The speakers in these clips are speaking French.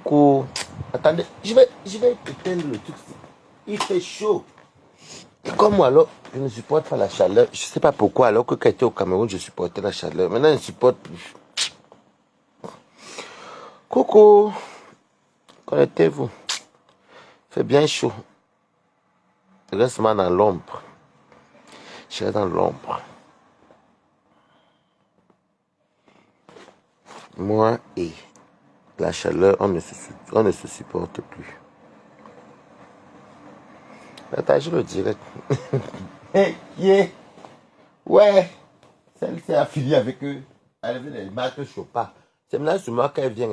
Coucou. Attendez, je vais éteindre le truc. Il fait chaud. Et comme moi, alors, je ne supporte pas la chaleur. Je ne sais pas pourquoi, alors que quand j'étais au Cameroun, je supportais la chaleur. Maintenant, je ne supporte plus. Coucou. Connectez-vous. Il fait bien chaud. Je reste mal dans l'ombre. Je reste dans l'ombre. Moi et la chaleur, on ne se supporte plus. Attends, je le dirai. Hey, yeah. Ouais. Celle-ci a fini avec eux. Elle vient les battre Chopin. C'est maintenant sur moi qu'elle vient.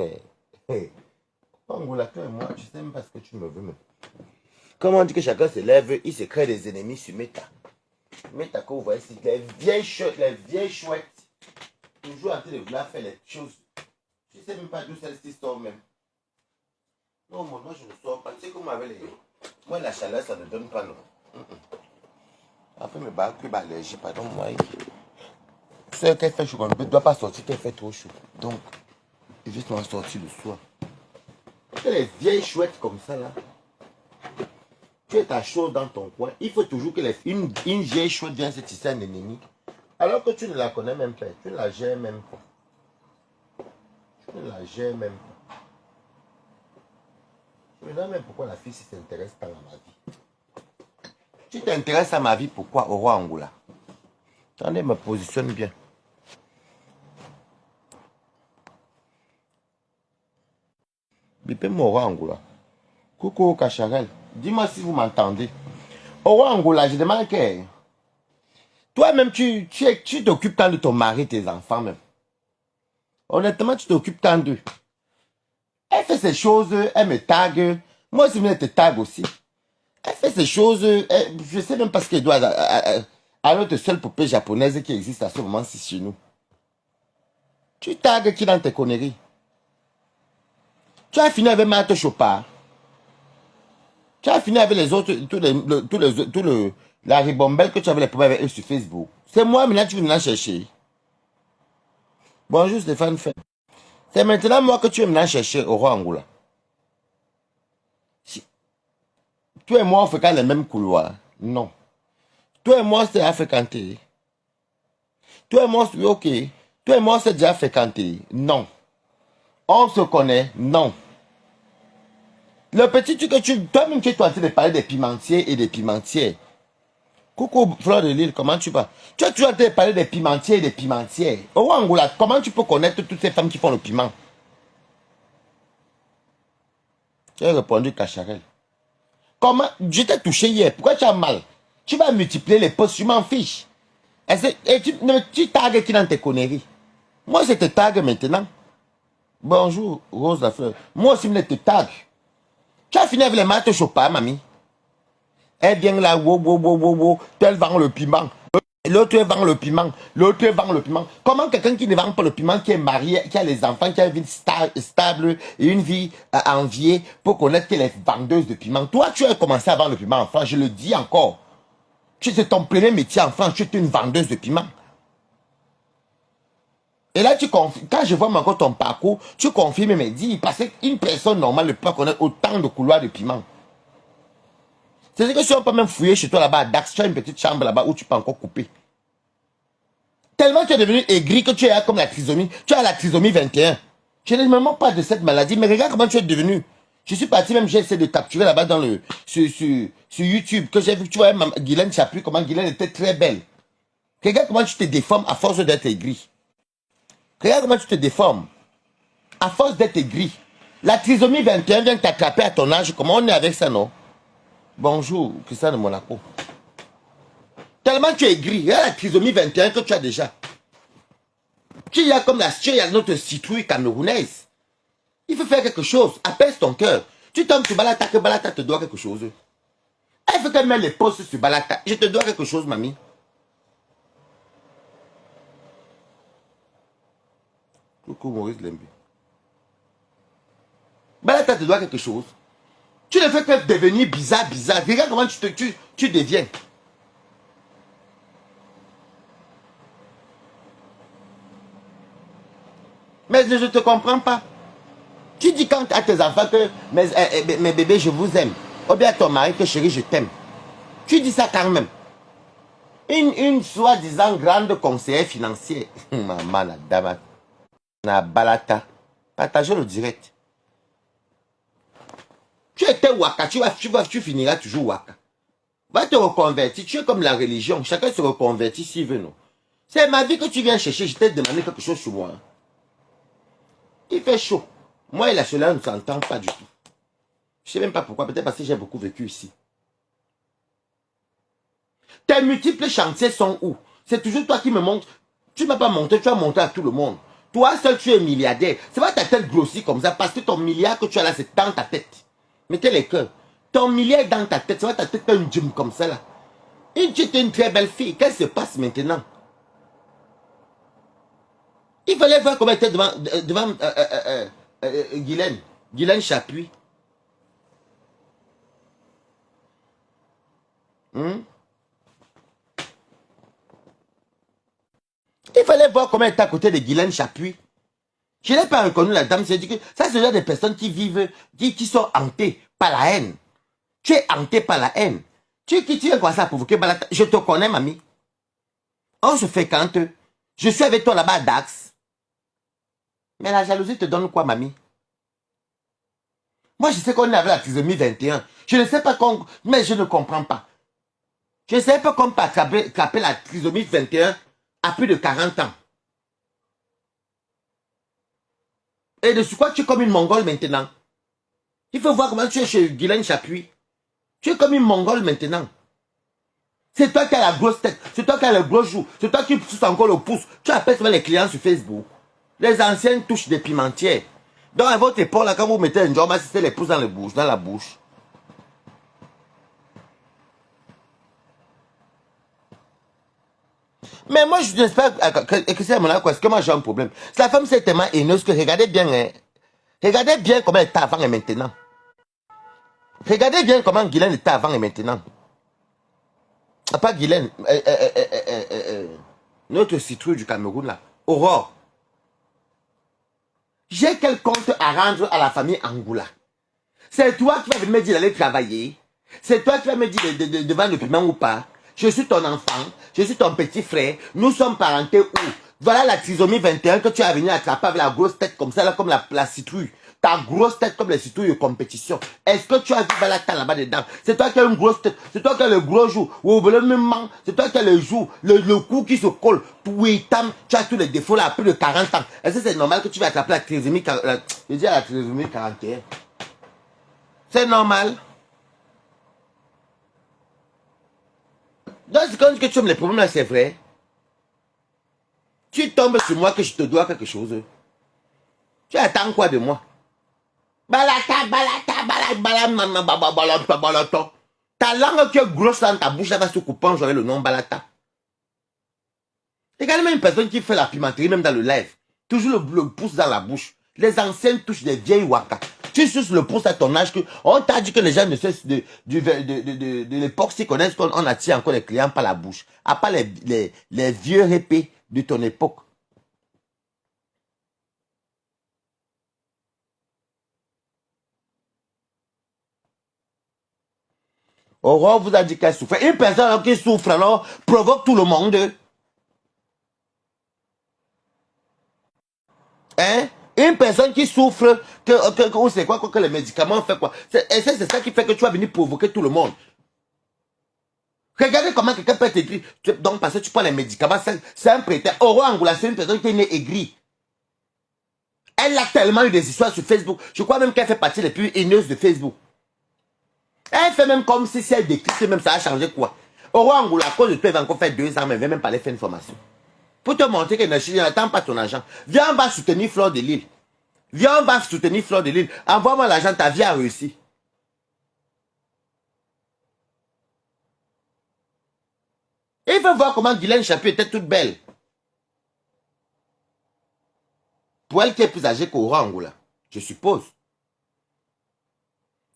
Hey. Angola, toi et moi, je sais même pas ce que tu me veux. Mais... Comme on dit que chacun se lève, il se crée des ennemis sur Meta. Meta, que vous voyez, c'est les vieilles chouettes. Toujours en train de vouloir faire les choses. Je ne sais même pas d'où celle-ci sort même. Non, moi, je ne sors pas. Tu sais comment avec les... Moi, la chaleur, ça ne donne pas, non. Après, mes barres, allergie, pardon-moi. Ce qu'elle fait chaud, on ne doit pas sortir qu'elle fait trop chaud. Donc, évite-moi sortir le soir. Les vieilles chouettes comme ça, là. Tu es à chaud dans ton coin. Il faut toujours que une vieille chouette vienne se tisser un ennemi. Alors que tu ne la connais même pas. Tu ne la gères même pas. Tu ne la gères même pas. Je me demande même pourquoi la fille s'intéresse pas à ma vie. Tu t'intéresses à ma vie, pourquoi au roi Angola? Attendez, me positionne bien. Bipez-moi au roi Angola. Coucou Cacharel. Dis-moi si vous m'entendez. Au roi Angola, je demande que... Toi-même, tu t'occupes tant de ton mari, tes enfants même. Honnêtement, tu t'occupes tant d'eux. Elle fait ces choses, elle me tague. Moi aussi, je te tag aussi. Elle fait ces choses, je ne sais même pas ce qu'elle doit à notre seule poupée japonaise qui existe à ce moment-ci chez nous. Tu tagues qui dans tes conneries? Tu as fini avec Marthe Chopard. Tu as fini avec les autres, la ribombelle que tu avais les problèmes avec eux sur Facebook. C'est moi maintenant tu viens chercher. Bonjour Stéphane Fay. C'est maintenant moi que tu viens chercher au roi Angola. Toi et moi on fréquente les mêmes couloirs. Non. Toi et moi c'est à fréquenter. Toi et moi c'est ok. Toi et moi c'est déjà fréquenté. Non. On se connaît. Non. Le petit truc que toi-même tu es en train de parler des pimentiers et des pimentières. Coucou Fleur de Lille, comment tu vas? Tu as toujours en train de parler des pimentiers et des pimentières. Au Angola, comment tu peux connaître toutes ces femmes qui font le piment? Tu as répondu Cacharel. Comment? Je t'ai touché hier. Pourquoi tu as mal? Tu vas multiplier les posts, je m'en fiche. Et tu tagues qui dans tes conneries. Moi, je te tag maintenant. Bonjour, Rose la fleur. Moi aussi, je te tag. Tu as fini avec les maths Chopin, mamie. Elle vient là, wow. Elle vend le piment. L'autre vend le piment. L'autre vend le piment. Comment quelqu'un qui ne vend pas le piment, qui est marié, qui a les enfants, qui a une vie stable et une vie enviée, pour connaître qu'elle est vendeuse de piment? Toi, tu as commencé à vendre le piment en France, je le dis encore. C'est ton premier métier en France, tu es une vendeuse de piment. Et là, quand je vois encore ton parcours, tu confirmes mes dires, parce qu'une personne normale ne peut pas connaître autant de couloirs de piment. C'est-à-dire que si on peut même fouiller chez toi là-bas à Dax, tu as une petite chambre là-bas où tu peux encore couper. Tellement tu es devenu aigri que tu as comme la trisomie. Tu as la trisomie 21. Je ne me moque pas de cette maladie, mais regarde comment tu es devenu. Je suis parti même, j'ai essayé de capturer là-bas sur YouTube, que j'ai vu, tu vois, Guylaine Chaput, comment Guylaine était très belle. Regarde comment tu te déformes à force d'être aigri. Regarde comment tu te déformes à force d'être aigri. La trisomie 21 vient t'attraper à ton âge. Comment on est avec ça, non? Bonjour, Christian de Monaco. Tellement tu es aigri. Regarde la trisomie 21 que tu as déjà. Tu as comme il y a notre citrouille camerounaise. Il faut faire quelque chose. Apaise ton cœur. Tu tombes sur Balata, que Balata te doit quelque chose. Elle fait qu'elle met les posts sur Balata. Je te dois quelque chose, mamie. Coucou Maurice Lembi. Balata te doit quelque chose. Tu ne fais que devenir bizarre. Regarde comment tu deviens. Mais je ne te comprends pas. Tu dis quand à tes enfants que mes bébés, je vous aime. Ou bien à ton mari que chérie, je t'aime. Tu dis ça quand même. Une soi-disant grande conseillère financière. Maman, la dame. Na balata. Partagez le direct. Tu étais waka, tu finiras toujours waka. Va te reconvertir. Tu es comme la religion. Chacun se reconvertit s'il veut, non. C'est ma vie que tu viens chercher. Je t'ai demandé quelque chose sur moi. Il fait chaud. Moi et la chaleur ne s'entendent pas du tout. Je ne sais même pas pourquoi. Peut-être parce que j'ai beaucoup vécu ici. Tes multiples chantiers sont où? C'est toujours toi qui me montres. Tu ne m'as pas montré, tu as montré à tout le monde. Toi seul, tu es milliardaire. C'est pas ta tête grossie comme ça, parce que ton milliard que tu as là, c'est dans ta tête. Mettez les cœurs. Ton milliard est dans ta tête. C'est pas ta tête un gym comme ça là. Et tu es une très belle fille. Qu'est-ce qui se passe maintenant? Il fallait voir comment elle était devant Guylaine. Guylaine Chapuis. Il fallait voir comment elle était à côté de Guylaine Chapuis. Je n'ai pas reconnu la dame. C'est dit que ça, c'est déjà des personnes qui vivent, qui sont hantées par la haine. Tu es hanté par la haine. Tu viens quoi ça provoquer Balata? Je te connais, mamie. On se fréquente. Je suis avec toi là-bas à Dax. Mais la jalousie te donne quoi, mamie? Moi, je sais qu'on est avec la trisomie 21. Je ne sais pas comment, mais je ne comprends pas. Je ne sais pas comment attraper la trisomie 21 à plus de 40 ans. Et de ce quoi tu es comme une mongole maintenant. Il faut voir comment tu es chez Guylaine Chapuis. Tu es comme une mongole maintenant. C'est toi qui as la grosse tête. C'est toi qui as le gros joue. C'est toi qui pousses encore le pouce. Tu appelles souvent les clients sur Facebook. Les anciennes touchent des pimentières. Donc à votre épaule, là, quand vous mettez un job, c'est les pouces dans la bouche. Mais moi, je n'espère que c'est mon là, parce que moi j'ai un problème. La femme, c'est tellement haineuse que regardez bien, hein. Regardez bien comment elle était avant et maintenant. Regardez bien comment Guylaine était avant et maintenant. Ah, pas Guylaine, notre citrouille du Cameroun là, Aurore. J'ai quel compte à rendre à la famille Angoula? C'est toi qui vas me dire d'aller travailler. C'est toi qui vas me dire de vendre le piment ou pas. Je suis ton enfant. Je suis ton petit frère. Nous sommes parentés où? Voilà la trisomie 21 que tu as venu attraper avec la grosse tête comme ça, là, comme la citrouille. Ta grosse tête comme les citrouilles de compétition. Est-ce que tu as vu Balata là-bas dedans? C'est toi qui as une grosse tête. C'est toi qui as le gros joue. C'est toi qui as le joue, le cou qui se colle. Tu as tous les défauts là à plus de 40 ans. Est-ce que c'est normal que tu vas attraper la trisomie, je dis la trisomie 41? C'est normal. Donc, quand tu aimes les problèmes là, c'est vrai. Tu tombes sur moi que je te dois quelque chose. Tu attends quoi de moi? Balata, balata, balata, balata, balata. Ta langue qui est grosse dans ta bouche, elle va se couper en jouant le nom balata. Regardez même une personne qui fait la pimenterie, même dans le live. Toujours le pouce dans la bouche. Les anciennes touchent des vieilles waka. Tu suces le pouce à ton âge. On t'a dit que les gens ne cessent de l'époque, s'ils connaissent qu'on attire encore les clients par la bouche. À part les vieux répés de ton époque. Aurore vous a dit qu'elle souffre. Une personne qui souffre alors provoque tout le monde. Hein? Une personne qui souffre, c'est quoi que les médicaments font quoi? C'est ça qui fait que tu vas venir provoquer tout le monde. Regardez comment quelqu'un peut être aigri. Donc, parce que tu prends les médicaments, c'est un prétexte. Aurore Angoula, c'est une personne qui est née aigrie. Elle a tellement eu des histoires sur Facebook. Je crois même qu'elle fait partie des plus haineuses de Facebook. Elle fait même comme si elle décrit, même ça a changé quoi. Aurore Angoula, à cause de toi, elle va encore faire 2 ans, mais elle ne va même pas aller faire une formation. Pour te montrer qu'elle n'attend pas ton argent. Viens, on va soutenir Fleur de Lille. Viens, on va soutenir Fleur de Lille. Envoie-moi l'argent, ta vie a réussi. Et il faut voir comment Guylaine Chapuis était toute belle. Pour elle qui est plus âgée qu'Aurore Angoula, je suppose.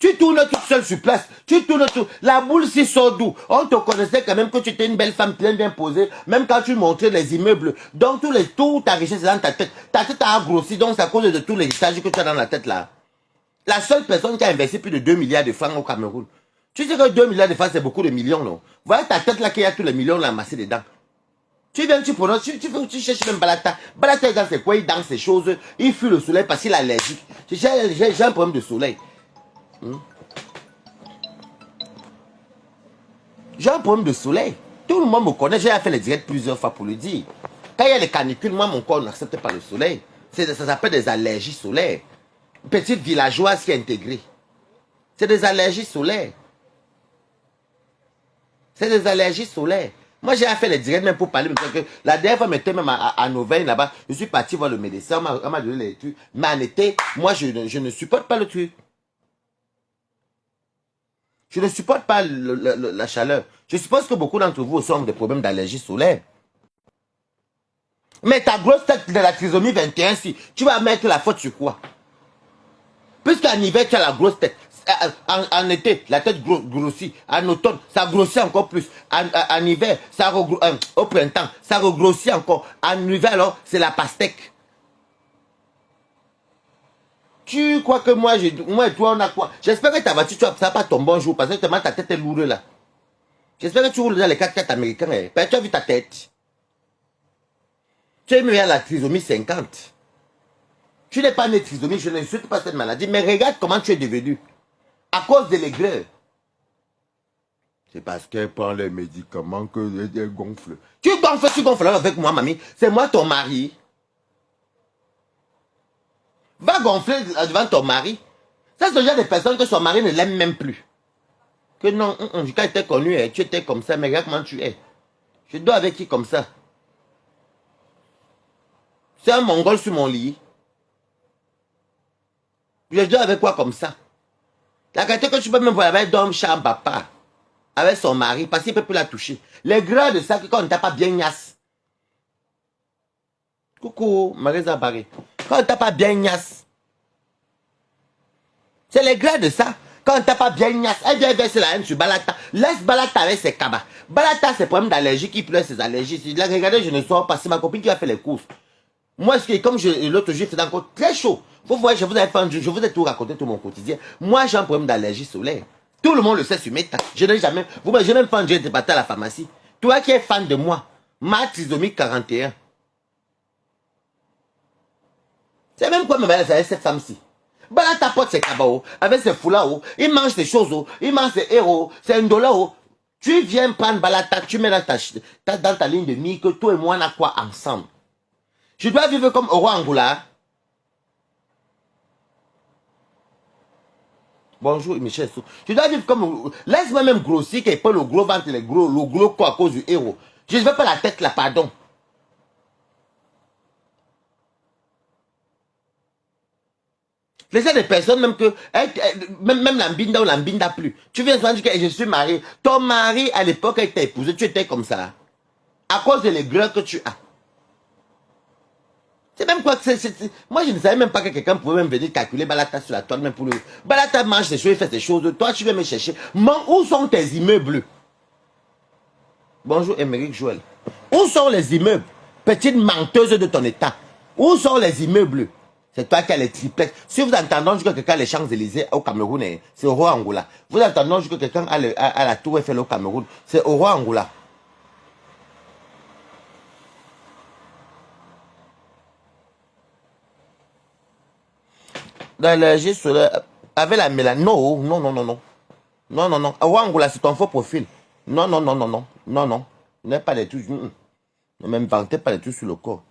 Tu tournes toute seule sur place. Tu tournes tout. La boule s'y sort d'où? On te connaissait quand même que tu étais une belle femme bien posée. Même quand tu montrais les immeubles. Donc toute ta richesse est dans ta tête. Ta tête a grossi. Donc c'est à cause de tous les héritages que tu as dans la tête là. La seule personne qui a investi plus de 2 milliards de francs au Cameroun. Tu sais que 2 milliards de francs c'est beaucoup de millions, non? Voilà ta tête là qui a tous les millions là amassés dedans. Tu viens, tu prononces, tu cherches même Balata. Balata dans ses quoi, il danse ces choses. Il fuit le soleil parce qu'il est allergique. J'ai un problème de soleil. J'ai un problème de soleil. Tout le monde me connaît. J'ai fait les directs plusieurs fois pour le dire. Quand il y a les canicules, moi, mon corps n'accepte pas le soleil. Ça s'appelle des allergies solaires. Petite villageoise qui est intégrée. C'est des allergies solaires. C'est des allergies solaires. Moi, j'ai fait les directs même pour parler. La dernière fois, j'étais même à Nouvelle là-bas. Je suis parti voir le médecin. On m'a donné les trucs. Mais en été, moi, je ne supporte pas le truc. Je ne supporte pas la chaleur. Je suppose que beaucoup d'entre vous ont des problèmes d'allergie solaire. Mais ta grosse tête de la trisomie 21, si tu vas mettre la faute sur quoi? Puisqu'en hiver, tu as la grosse tête. En été, la tête grossit. En automne, ça grossit encore plus. En hiver, au printemps, ça regrossit encore. En hiver, alors, c'est la pastèque. Tu crois que moi et toi, on a quoi? J'espère que ta voiture, ça va pas tomber un jour parce que tellement ta tête est lourde là. J'espère que tu roules dans les 4x4 américains. Hein. Ben, tu as vu ta tête. Tu es mis à la trisomie 50. Tu n'es pas né trisomie, je n'insulte pas cette maladie, mais regarde comment tu es devenu. À cause de l'aigreur. C'est parce qu'elle prend les médicaments qu'elle gonfle. Tu gonfles avec moi, mamie. C'est moi ton mari. Va gonfler devant ton mari. Ça, c'est le genre de personnes que son mari ne l'aime même plus. Que non, quand tu étais connu, tu étais comme ça, mais regarde comment tu es. Je dors avec qui comme ça? C'est un mongol sur mon lit. Je dors avec quoi comme ça? La qualité que tu peux même voir avec d'homme chambre papa. Avec son mari, parce qu'il ne peut plus la toucher. Les gras de ça, quand on ne t'a pas bien niasse. Coucou, Marisa Barré. Quand on ne t'a pas bien niasse. C'est les gras de ça. Quand on ne t'a pas bien niasse. Elle vient verser la haine sur Balata. Laisse Balata avec ses cabas. Balata, c'est problème d'allergie qui pleure ses allergies. Si là, regardez, je ne sors pas. C'est ma copine qui a fait les courses. Moi, comme l'autre jour, c'était encore très chaud. Vous voyez, je vous ai tout raconté, tout mon quotidien. Moi, j'ai un problème d'allergie solaire. Tout le monde le sait sur mes tas. Je n'ai jamais... J'ai même fait un jet de bataille à la pharmacie. Toi qui es fan de moi, ma trisomie 41. C'est même quoi me faire avec cette femme-ci. Bala tapote ses cabas, avec ses foulards, il mange ses choses, il mange ses héros, c'est $1. Tu viens prendre Balata, tu mets dans ta ligne de mire que toi et moi, on a quoi ensemble. Je dois vivre comme au roi Angoula. Bonjour Michel. Je dois vivre comme... Laisse-moi même grossir, qu'il n'y ait pas le gros ventre, le gros quoi à cause du héros. Je ne veux pas la tête là, pardon. Laissez des personnes même que... Même l'ambinda ou l'ambinda plus. Tu viens souvent dire que je suis marié. Ton mari, à l'époque, il t'a épousé, tu étais comme ça. À cause de l'aigreur que tu as. C'est même quoi que c'est... Moi, je ne savais même pas que quelqu'un pouvait même venir calculer Balata sur la toile, même pour le... Balata mange ses choses, il fait ses choses. Toi, tu viens me chercher. Où sont tes immeubles? Bonjour, Émeric Joël. Où sont les immeubles? Petite menteuse de ton état. Où sont les immeubles? C'est toi qui as les triplex. Si vous entendez que quelqu'un a les Champs-Élysées au Cameroun, c'est au roi Angola. Vous entendez que quelqu'un a la Tour Eiffel au Cameroun, c'est au roi Angola. L'allergie solaire, avec la mélanine, non, non, non, non, non. Non, non, non. Au Angola, c'est ton faux profil. Non, non, non, non, non. Non, non. Ne pas des trucs. Ne m'inventez pas des trucs sur le corps.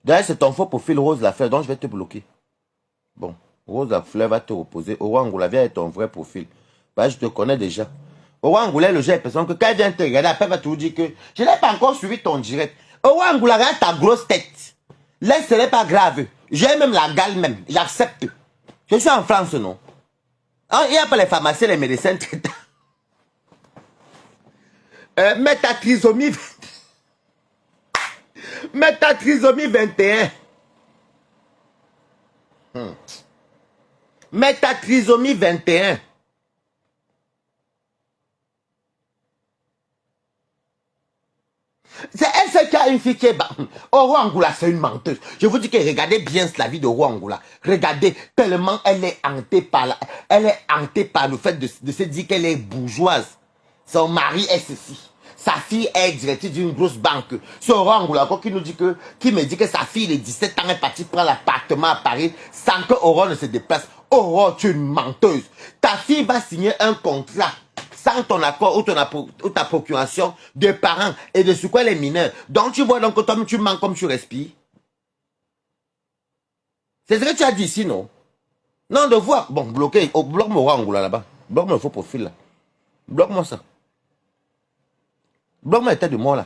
D'ailleurs, c'est ton faux profil Rose Lafleur, donc je vais te bloquer. Bon, Rose Lafleur va te reposer. Au Angola, viens avec ton vrai profil. Bah, je te connais déjà. Au Angola, le gars, personne que quand il vient te regarder, après, il va te dire que je n'ai pas encore suivi ton direct. Au Angola, regarde ta grosse tête. Là, ce n'est pas grave. J'ai même la gale même. J'accepte. Je suis en France, non? Il n'y a pas les pharmaciens, les médecins traitants. Mais ta trisomie... Mais ta trisomie 21. Mais ta trisomie 21. C'est elle seule qui a une fille qui est... Oro Angoula, c'est une menteuse. Je vous dis que regardez bien la vie de Oro Angoula. Regardez, tellement elle est hantée par, elle est hantée par le fait de se dire qu'elle est bourgeoise. Son mari est ceci. Sa fille est directrice d'une grosse banque. C'est Oro Angoula qui nous dit que, qui me dit que sa fille, de 17 ans, est partie prendre l'appartement à Paris sans que Oro ne se déplace. Oro, tu es une menteuse. Ta fille va signer un contrat sans ton accord ou ta procuration de parents et de sur quoi elle est mineure. Donc tu vois donc que toi tu mens comme tu respires. C'est ce que tu as dit ici, non? Non, de voir. Bon, bloqué. Oh, bloque-moi Angoula là-bas. Bloque-moi le faux profil là. Bloque-moi ça. Bloque-moi la tête de moi là.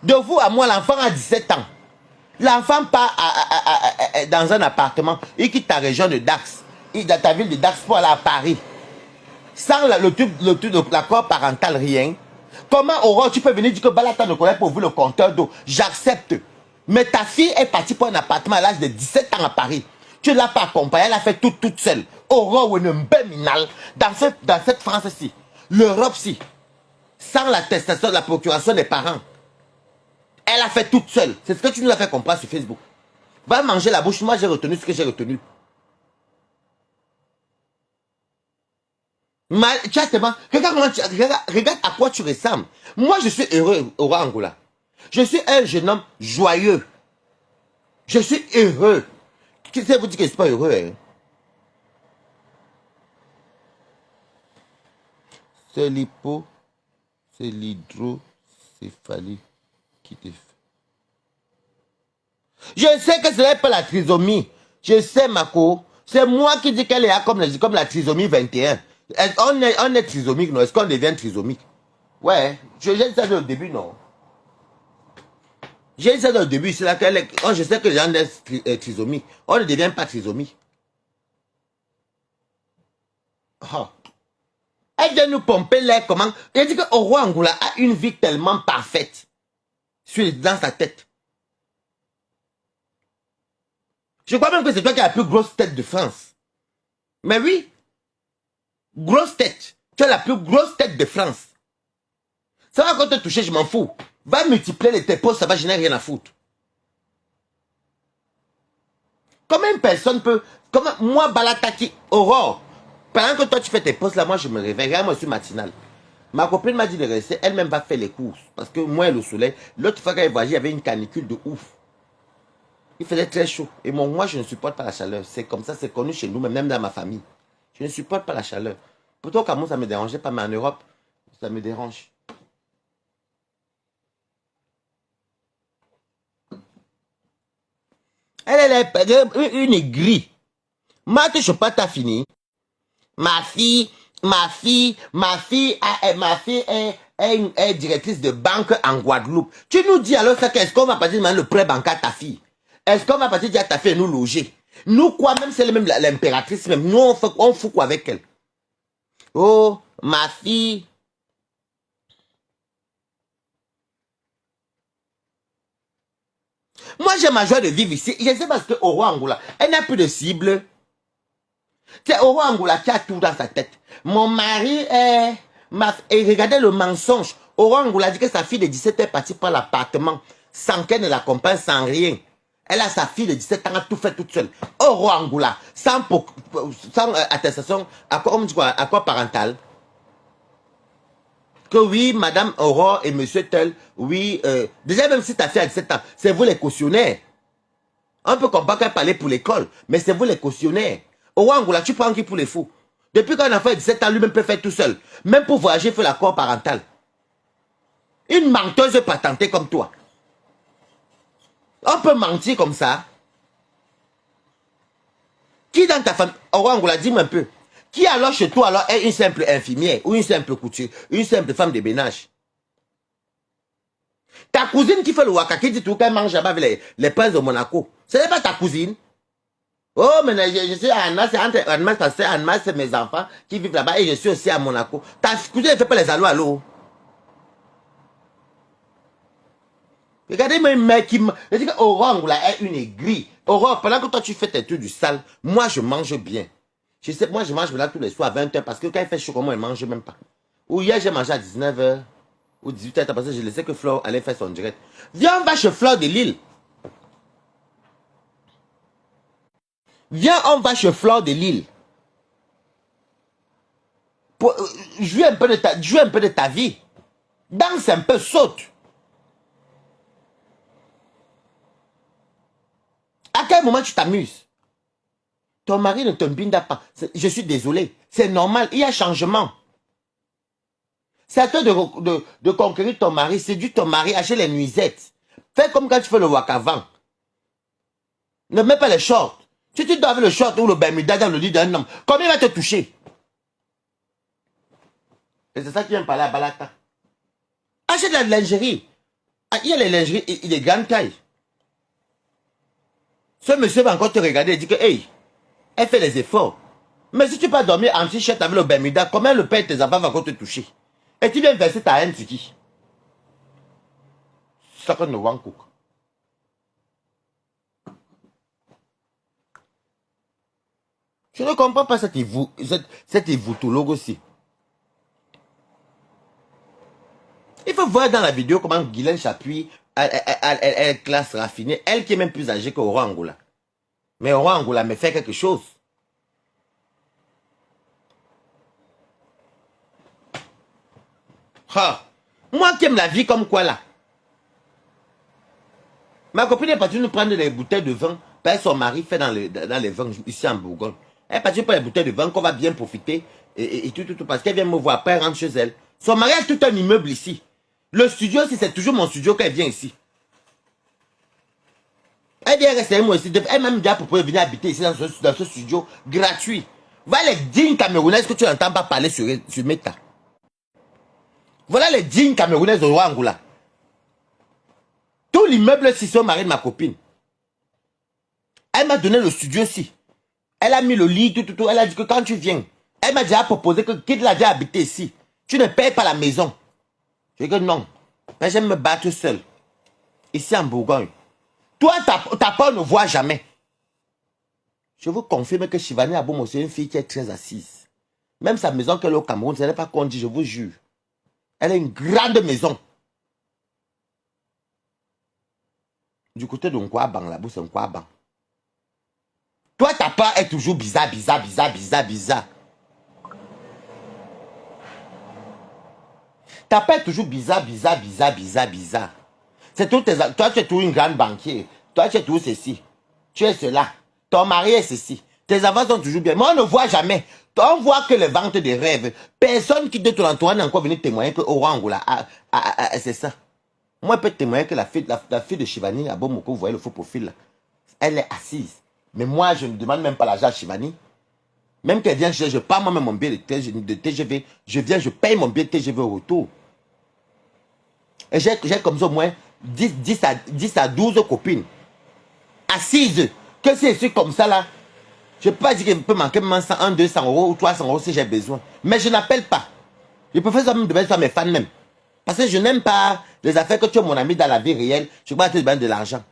De vous à moi, l'enfant a 17 ans. L'enfant part dans un appartement. Il quitte ta région de Dax. Il dans ta ville de Dax pour aller à Paris. Sans l'accord parental, rien. Comment Aurore, tu peux venir dire que Balata ne connaît pas ouvrir le compteur d'eau? J'accepte. Mais ta fille est partie pour un appartement à l'âge de 17 ans à Paris. Tu ne l'as pas accompagnée, elle a fait tout toute seule. Aurore, dans cette France-ci, l'Europe-ci, sans l'attestation de la procuration des parents, elle a fait toute seule. C'est ce que tu nous as fait comprendre sur Facebook. Va manger la bouche, moi j'ai retenu ce que j'ai retenu. Regarde à quoi tu ressembles. Moi, je suis heureux, Oro Angoula. Je suis un jeune homme joyeux. Je suis heureux. Qui sait vous dire que je ne suis pas heureux? Hein? C'est c'est l'hydrocéphalie qui te fait. Je sais que ce n'est pas la trisomie. Je sais, Mako. C'est moi qui dis qu'elle est comme la trisomie 21. On est trisomique, non? Est-ce qu'on devient trisomique? Ouais, j'ai dit ça au début, non? J'ai dit ça au début, c'est là qu'elle je sais que les gens sont trisomiques. On ne devient pas trisomique. Oh. Elle vient nous pomper l'air comment? Elle dit que Oro Angoula a une vie tellement parfaite dans sa tête. Je crois même que c'est toi qui as la plus grosse tête de France. Mais oui. Grosse tête. Tu as la plus grosse tête de France. Ça va quand te toucher, je m'en fous. Va multiplier tes postes, ça va, je n'ai rien à foutre. Comment une personne peut... Comment moi, Balataki, Aurore, pendant que toi tu fais tes postes là, moi je me réveille. Regarde, moi je suis matinal. Ma copine m'a dit de rester, elle-même va faire les courses. Parce que moi, le soleil, l'autre fois qu'elle voyageait, il y avait une canicule de ouf. Il faisait très chaud. Et moi, je ne supporte pas la chaleur. C'est comme ça, c'est connu chez nous, même dans ma famille. Je ne supporte pas la chaleur. Pourtant, au Cameroun, ça ne me dérangeait pas, mais en Europe, ça me dérange. Elle est une aigrie. Ma touche pas t'as fini. Ma fille est directrice de banque en Guadeloupe. Tu nous dis alors ça qu'est-ce qu'on va pas dire le prêt bancaire à ta fille? Est-ce qu'on va pas dire à ta fille nous loger? Nous quoi, même c'est même l'impératrice, même nous on fout quoi avec elle? Oh, ma fille. Moi j'ai ma joie de vivre ici. Je sais parce que Oro Angoula, elle n'a plus de cible. C'est Oro Angoula qui a tout dans sa tête. Mon mari est... Et regardez le mensonge. Oro Angoula dit que sa fille de 17 ans est partie par l'appartement sans qu'elle ne l'accompagne, sans rien. Elle a sa fille de 17 ans, a tout fait toute seule. Oro Angoula, sans attestation, accord parental. Que oui, madame Aurore et monsieur tel, oui, déjà même si ta fille a 17 ans, c'est vous les cautionnaires. On peut comprendre qu'elle parlait pour l'école, mais c'est vous les cautionnaires. Oro Angoula, tu prends qui pour les fous? Depuis qu'un enfant de 17 ans, lui-même peut faire tout seul. Même pour voyager, il faut l'accord parental. Une menteuse patentée comme toi. On peut mentir comme ça. Qui dans ta famille, Oro Angoula, dis-moi un peu. Qui alors chez toi alors est une simple infirmière ou une simple couturière, une simple femme de ménage? Ta cousine qui fait le waka, qui dit tout qu'elle mange là-bas avec les princes de Monaco. Ce n'est pas ta cousine. Oh, mais je suis à Annemasse, c'est entre Annemasse, parce que Annemasse, c'est mes enfants qui vivent là-bas et je suis aussi à Monaco. Ta cousine ne fait pas les allo à l'eau. Regardez-moi un mec qui me... Je dis que Aurore Angoula est une aigrie. Aurore, pendant que toi tu fais tes trucs du sale, moi je mange bien. Je sais, moi je mange là tous les soirs à 20h parce que quand il fait chaud, moi elle mange même pas. Ou hier j'ai mangé à 19h ou 18h parce que je laissais que Flore allait faire son direct. Viens, on va chez Flore de Lille. Viens, on va chez Flore de Lille. Jouer un peu de ta vie. Danse un peu, saute. À quel moment tu t'amuses? Ton mari ne te binda pas. Je suis désolé. C'est normal. Il y a changement. C'est à toi de conquérir ton mari. Séduis ton mari. Achète les nuisettes. Fais comme quand tu fais le wakavan. Ne mets pas les shorts. Si tu dois avec le short ou le bermuda dans le lit d'un homme, combien il va te toucher? Et c'est ça qui vient parler à Balata. Achète la lingerie. Ah, il y a les lingeries, il est grande taille. Ce monsieur va encore te regarder et dire que, hey, elle fait les efforts. Mais si tu peux dormir en t-shirt avec le bermuda, comment le père de tes enfants va encore te toucher? Et tu viens verser ta haine sur qui? Ça qu'on ne vend cook. Je ne comprends pas cet évoutologue aussi. Il faut voir dans la vidéo comment Guylaine Chapuis, elle classe raffinée. Elle qui est même plus âgée qu'Aurore Angoula. Mais Aurore Angoula me fait quelque chose. Ah, moi qui aime la vie comme quoi là. Ma copine est partie nous prendre des bouteilles de vin. Parce que son mari fait dans les vins ici en Bourgogne. Elle est partie pour les bouteilles de vin qu'on va bien profiter. Et tout. Parce qu'elle vient me voir après, elle rentre chez elle. Son mari a tout un immeuble ici. Le studio, c'est toujours mon studio quand elle vient ici. Elle vient rester avec moi ici. Elle m'a déjà proposé de venir habiter ici dans ce studio gratuit. Voilà les dignes camerounaises que tu n'entends pas parler sur Meta. Voilà les dignes camerounaises de Angoula. Tout l'immeuble, c'est son mari de ma copine. Elle m'a donné le studio ici. Elle a mis le lit, tout. Elle a dit que quand tu viens, elle m'a déjà proposé que quitte la déjà habité ici. Tu ne payes pas la maison. Je dis que non. Mais j'aime me battre seul. Ici en Bourgogne. Toi, ta peur ne voit jamais. Je vous confirme que Shivani Abomo, c'est une fille qui est très assise. Même sa maison qu'elle a au Cameroun, ce n'est pas qu'on dit, je vous jure. Elle a une grande maison. Du côté de Nkwabang, là-bas, c'est Nkwabang. Toi, ta part est toujours bizarre. Ta part est toujours bizarre. C'est tout toi, tu es toujours une grande banquier. Toi, tu es toujours ceci. Tu es cela. Ton mari est ceci. Tes enfants sont toujours bien. Mais on ne voit jamais. On voit que les ventes des rêves. Personne qui de ton entourage n'a encore venu témoigner que Aurore Angoula, c'est ça. Moi, je peux témoigner que la fille de Shivani, à Bomoko, vous voyez le faux profil là, elle est assise. Mais moi, je ne demande même pas l'argent à Shivani. Même qu'elle vient, je pars moi-même mon billet de TGV. Je viens, je paye mon billet de TGV au retour. Et j'ai comme ça au moins 10 à 12 copines. Assises. Que si je suis comme ça là, je ne peux pas dire que je peux manquer même 100, 200 euros ou 300 euros si j'ai besoin. Mais je n'appelle pas. Je préfère ça même de mettre sur mes fans même. Parce que je n'aime pas les affaires que tu es mon ami dans la vie réelle. Je ne peux pas te demander de l'argent.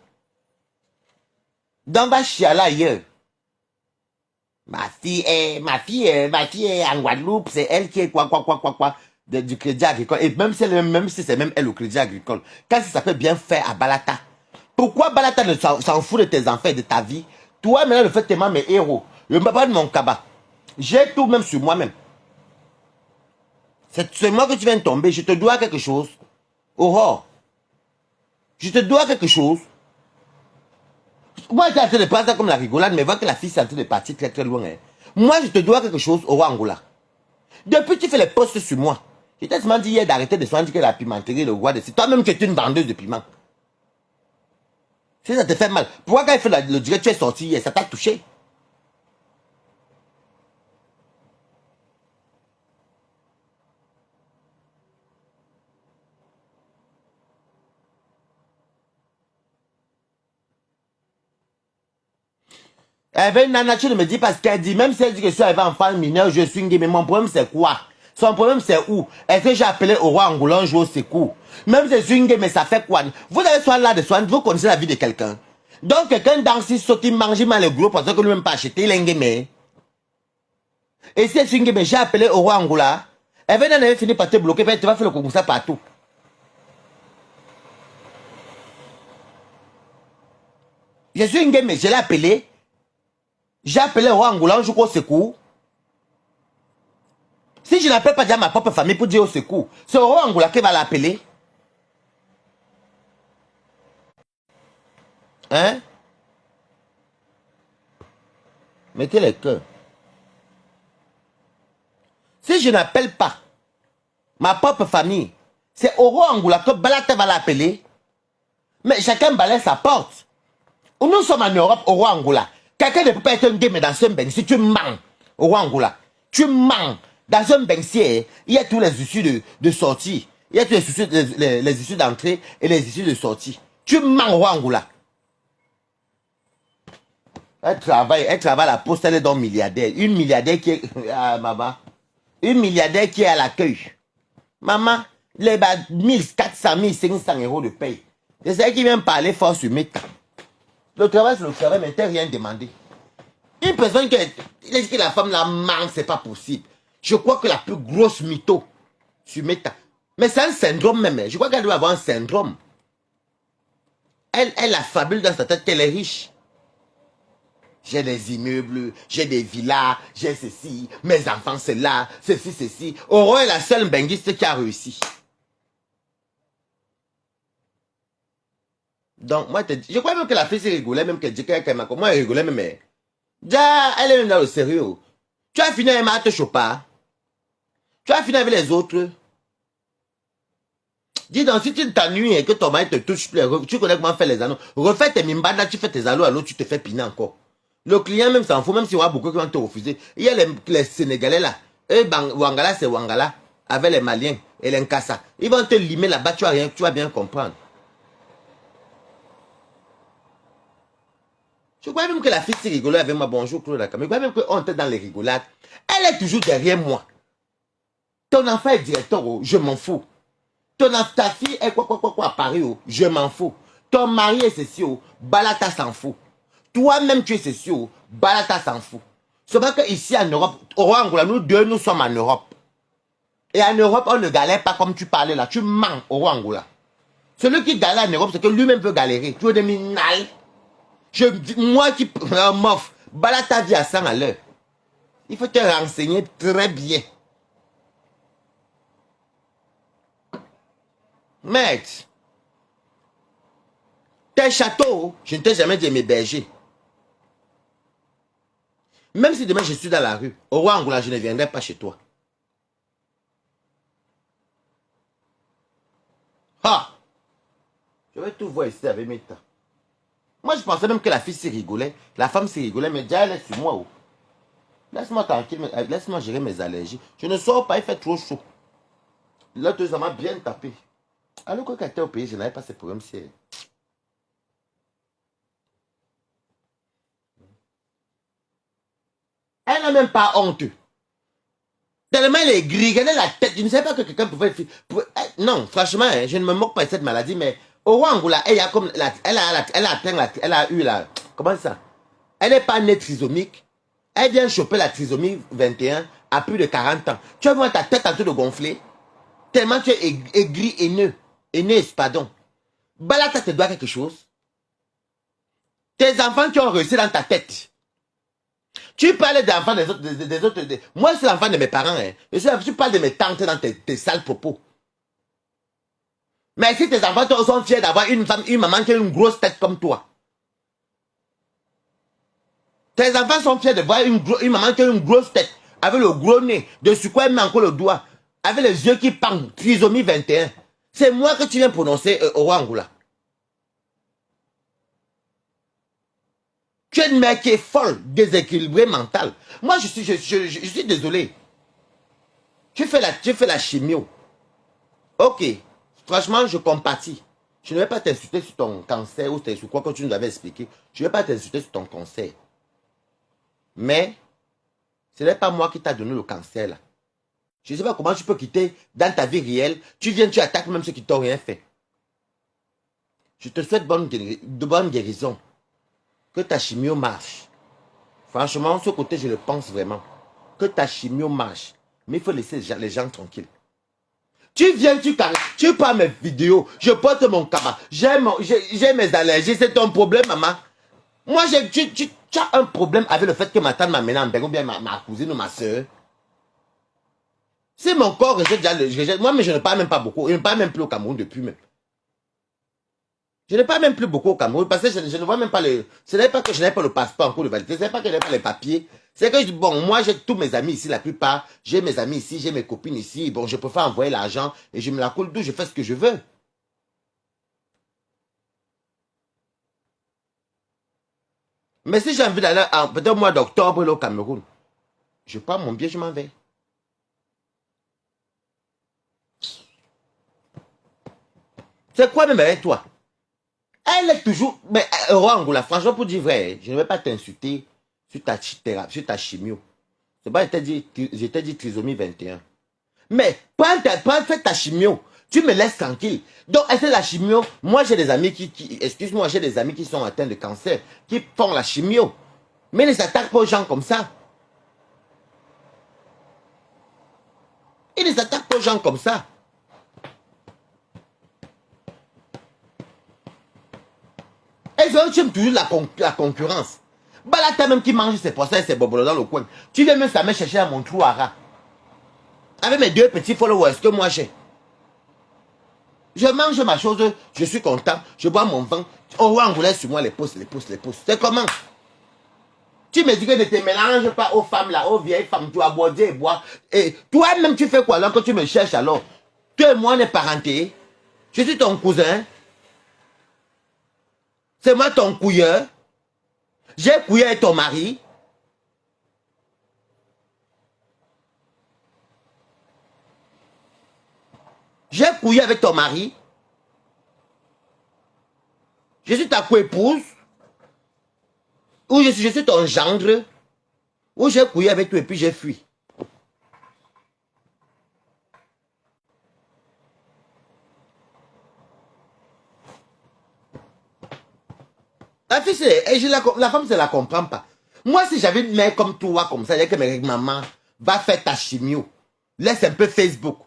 Donc va chialer ailleurs. Ma fille est en Guadeloupe, c'est elle qui est quoi, du crédit agricole. Et même si c'est même elle au crédit agricole. Quand ça peut bien faire à Balata. Pourquoi Balata ne s'en fout de tes enfants et de ta vie? Toi, maintenant, le fait tellement mes héros. Je ne me parle de mon cabas. J'ai tout même sur moi-même. C'est moi que tu viens de tomber. Je te dois quelque chose. Aurore. Je te dois quelque chose. Moi, j'étais en train de prendre ça comme la rigolade, mais vois que la fille est en train de partir très très loin. Hein. Moi, je te dois quelque chose, Aurore Angoula. Depuis que tu fais les posts sur moi, je t'ai seulement dit hier d'arrêter de soigner que la pimenterie, le roi de... Toi-même, tu es une vendeuse de piment. Si ça te fait mal, pourquoi quand il fait le direct, tu es sorti hier, ça t'a touché? Elle veut une nana, tu ne me dis pas ce qu'elle dit. Même si elle dit que je suis arrivé en femme mineure, je suis gay. Mais mon problème, c'est quoi? Son problème, c'est où? Est-ce que j'ai appelé au roi Angoulon jouer au secours? Même si c'est une game, mais ça fait quoi? Vous avez soin là de soin, vous connaissez la vie de quelqu'un. Donc, quelqu'un dans ce saut, il mange mal le gros parce que lui-même pas acheté, il est un game. Et si c'est une game, j'ai appelé au roi Angoula. Elle vient d'en fini par te bloquer, tu vas faire le concours ça partout. Je suis une game, je l'ai appelé. J'ai appelé au roi Angoula, je crois au secours. Si je n'appelle pas déjà ma propre famille pour dire au secours, c'est au roi Angoula qui va l'appeler. Hein? Mettez les cœurs. Si je n'appelle pas ma propre famille, c'est au roi Angoula que Balata va l'appeler. Mais chacun balaye sa porte. Nous sommes en Europe, au roi Angoula. Quelqu'un ne peut pas être un game dans un bain si tu mens au roi Angoula. Tu mens. Dans un bain-ciel, il y a tous les issues de sortie. Il y a tous les issues d'entrée et les issues de sortie. Tu mens au roi Angoula. Elle travaille à la poste, elle est donc milliardaire. Une milliardaire qui est... Ah, maman. Une milliardaire qui est à l'accueil. Maman, les 1400, 1500 euros de paye. C'est ça qui vient parler fort sur mes temps. Le travail, c'est le travail, mais t'as rien demandé. Une personne qui dit que la femme la manque, c'est pas possible. Je crois que la plus grosse mytho sur mes temps. Mais c'est un syndrome même. Je crois qu'elle doit avoir un syndrome. Elle a fabule dans sa tête qu'elle est riche. J'ai des immeubles, j'ai des villas, j'ai ceci, mes enfants c'est là, ceci. Oro est la seule benguiste qui a réussi. Donc, moi, je crois même que la fille s'est rigolée, même qu'elle dit qu'elle m'a comment elle rigolait, mais. Déjà, elle est même dans le sérieux. Tu as fini avec Marthe Chopard. Tu as fini avec les autres. Dis donc, si tu t'ennuies et que ton mari te touche plus, tu connais comment faire les anneaux. Refais tes mimbada, tu fais tes anneaux, alors tu te fais piner encore. Le client même s'en fout, même s'il y aura beaucoup qui vont te refuser. Il y a les Sénégalais là. Eux, Wangala, c'est Wangala. Avec les Maliens et les Nkassa. Ils vont te limer là-bas, tu vas bien comprendre. Je crois même que la fille s'est rigolée avec moi. Bonjour, Claude Dakar. Mais je crois même qu'on était dans les rigolades. Elle est toujours derrière moi. Ton enfant est directeur, oh, je m'en fous. Ta fille est quoi à Paris, oh, je m'en fous. Ton mari est ceci, oh, Balata s'en fout. Toi-même, tu es ceci, oh, Balata s'en fout. C'est vrai qu'ici en Europe, au roi Angola, nous deux, nous sommes en Europe. Et en Europe, on ne galère pas comme tu parlais là. Tu mens au roi Angola. Celui qui galère en Europe, c'est que lui-même peut galérer. Tu veux des minales. Moi qui m'offre, balade ta vie à 100 à l'heure. Il faut te renseigner très bien. Mec, tes châteaux, je ne t'ai jamais dit m'héberger. Même si demain je suis dans la rue, au roi Angola, je ne viendrai pas chez toi. Ah! Je vais tout voir ici avec mes temps. Moi, je pensais même que la fille s'y rigolait. La femme s'y rigolait, mais déjà elle est sur moi. Oh. Laisse-moi tranquille, laisse-moi gérer mes allergies. Je ne sors pas, il fait trop chaud. Là, ça m'a bien tapé. Alors quand elle était au pays, je n'avais pas ces problèmes. Elle n'a même pas honte. Tellement elle est gris, elle a la tête. Je ne savais pas que quelqu'un pouvait... Non, franchement, hein, je ne me moque pas de cette maladie, mais au Rwanda, elle a eu la... Comment ça? Elle n'est pas née trisomique. Elle vient choper la trisomie 21 à plus de 40 ans. Tu vas voir ta tête en train de gonfler. Tellement tu es aigri, haineux, pardon. Balata te doit quelque chose. Tes enfants qui ont réussi dans ta tête. Tu parles des enfants des autres. Moi, c'est l'enfant de mes parents. Hein. Tu parles de mes tantes dans tes sales propos. Mais si tes enfants sont fiers d'avoir une maman qui a une grosse tête comme toi. Tes enfants sont fiers de voir une maman qui a une grosse tête, avec le gros nez, dessus quoi elle met encore le doigt, avec les yeux qui pendent, trisomie 21. C'est moi que tu viens prononcer au roi Angoula. Tu es une mère qui est folle, déséquilibrée mentale. Moi, je suis désolé. Tu fais la chimio. Ok. Franchement, je compatis. Je ne vais pas t'insulter sur ton cancer ou sur quoi que tu nous avais expliqué. Je ne vais pas t'insulter sur ton cancer. Mais, ce n'est pas moi qui t'a donné le cancer là. Je ne sais pas comment tu peux quitter dans ta vie réelle. Tu viens, tu attaques même ceux qui t'ont rien fait. Je te souhaite de bonnes guérisons. Que ta chimio marche. Franchement, ce côté, je le pense vraiment. Que ta chimio marche. Mais il faut laisser les gens tranquilles. Tu viens, tu prends mes vidéos, je porte mon cabas, j'ai mes allergies, c'est ton problème, maman. Moi, tu as un problème avec le fait que ma tante m'a mené en Belgique, ou bien ma cousine ou ma soeur. C'est mon corps rejette déjà moi, mais je ne parle même pas beaucoup. Je ne parle même plus au Cameroun depuis même. Je ne parle même plus beaucoup au Cameroun parce que je ne vois même pas le... Ce n'est pas que je n'ai pas le passeport en cours de validité, ce n'est pas que je n'ai pas les papiers. C'est que, bon, moi, j'ai tous mes amis ici, la plupart. J'ai mes amis ici, j'ai mes copines ici. Bon, je préfère envoyer l'argent et je me la coule d'où je fais ce que je veux. Mais si j'ai envie d'aller peut-être au mois d'octobre au Cameroun, je prends mon billet, je m'en vais. C'est quoi même avec toi? Elle est toujours... Mais Angola, franchement, pour dire vrai, je ne vais pas t'insulter sur ta chimio. C'est pas, je t'ai dit trisomie 21. Mais fais ta chimio. Tu me laisses tranquille. Donc, est-ce que la chimio... Moi, j'ai des amis excuse-moi, j'ai des amis qui sont atteints de cancer, qui font la chimio. Mais ils ne s'attaquent pas aux gens comme ça. Ils ne s'attaquent pas aux gens comme ça. Et ils aiment toujours la concurrence. Bah là, t'as même qui mange ses poissons et ses bobolos dans le coin. Tu viens même ça me chercher à mon trou à rat. Avec mes deux petits followers que moi j'ai. Je mange ma chose, je suis content, je bois mon vin. On voit Angoulais sur moi, les pouces. C'est comment? Tu me dis que ne te mélange pas aux femmes là, aux vieilles femmes, tu vas boire et boire. Et toi-même, tu fais quoi alors que tu me cherches alors? Toi et moi, on est parentés. Je suis ton cousin. C'est moi ton couilleur. J'ai couillé avec ton mari. J'ai couillé avec ton mari. Je suis ta co-épouse. Ou je suis ton gendre. Ou j'ai couillé avec toi et puis j'ai fui. La fille, la femme, je ne la comprend pas. Moi, si j'avais une mère comme toi, comme ça, que mes maman va faire ta chimio. Laisse un peu Facebook.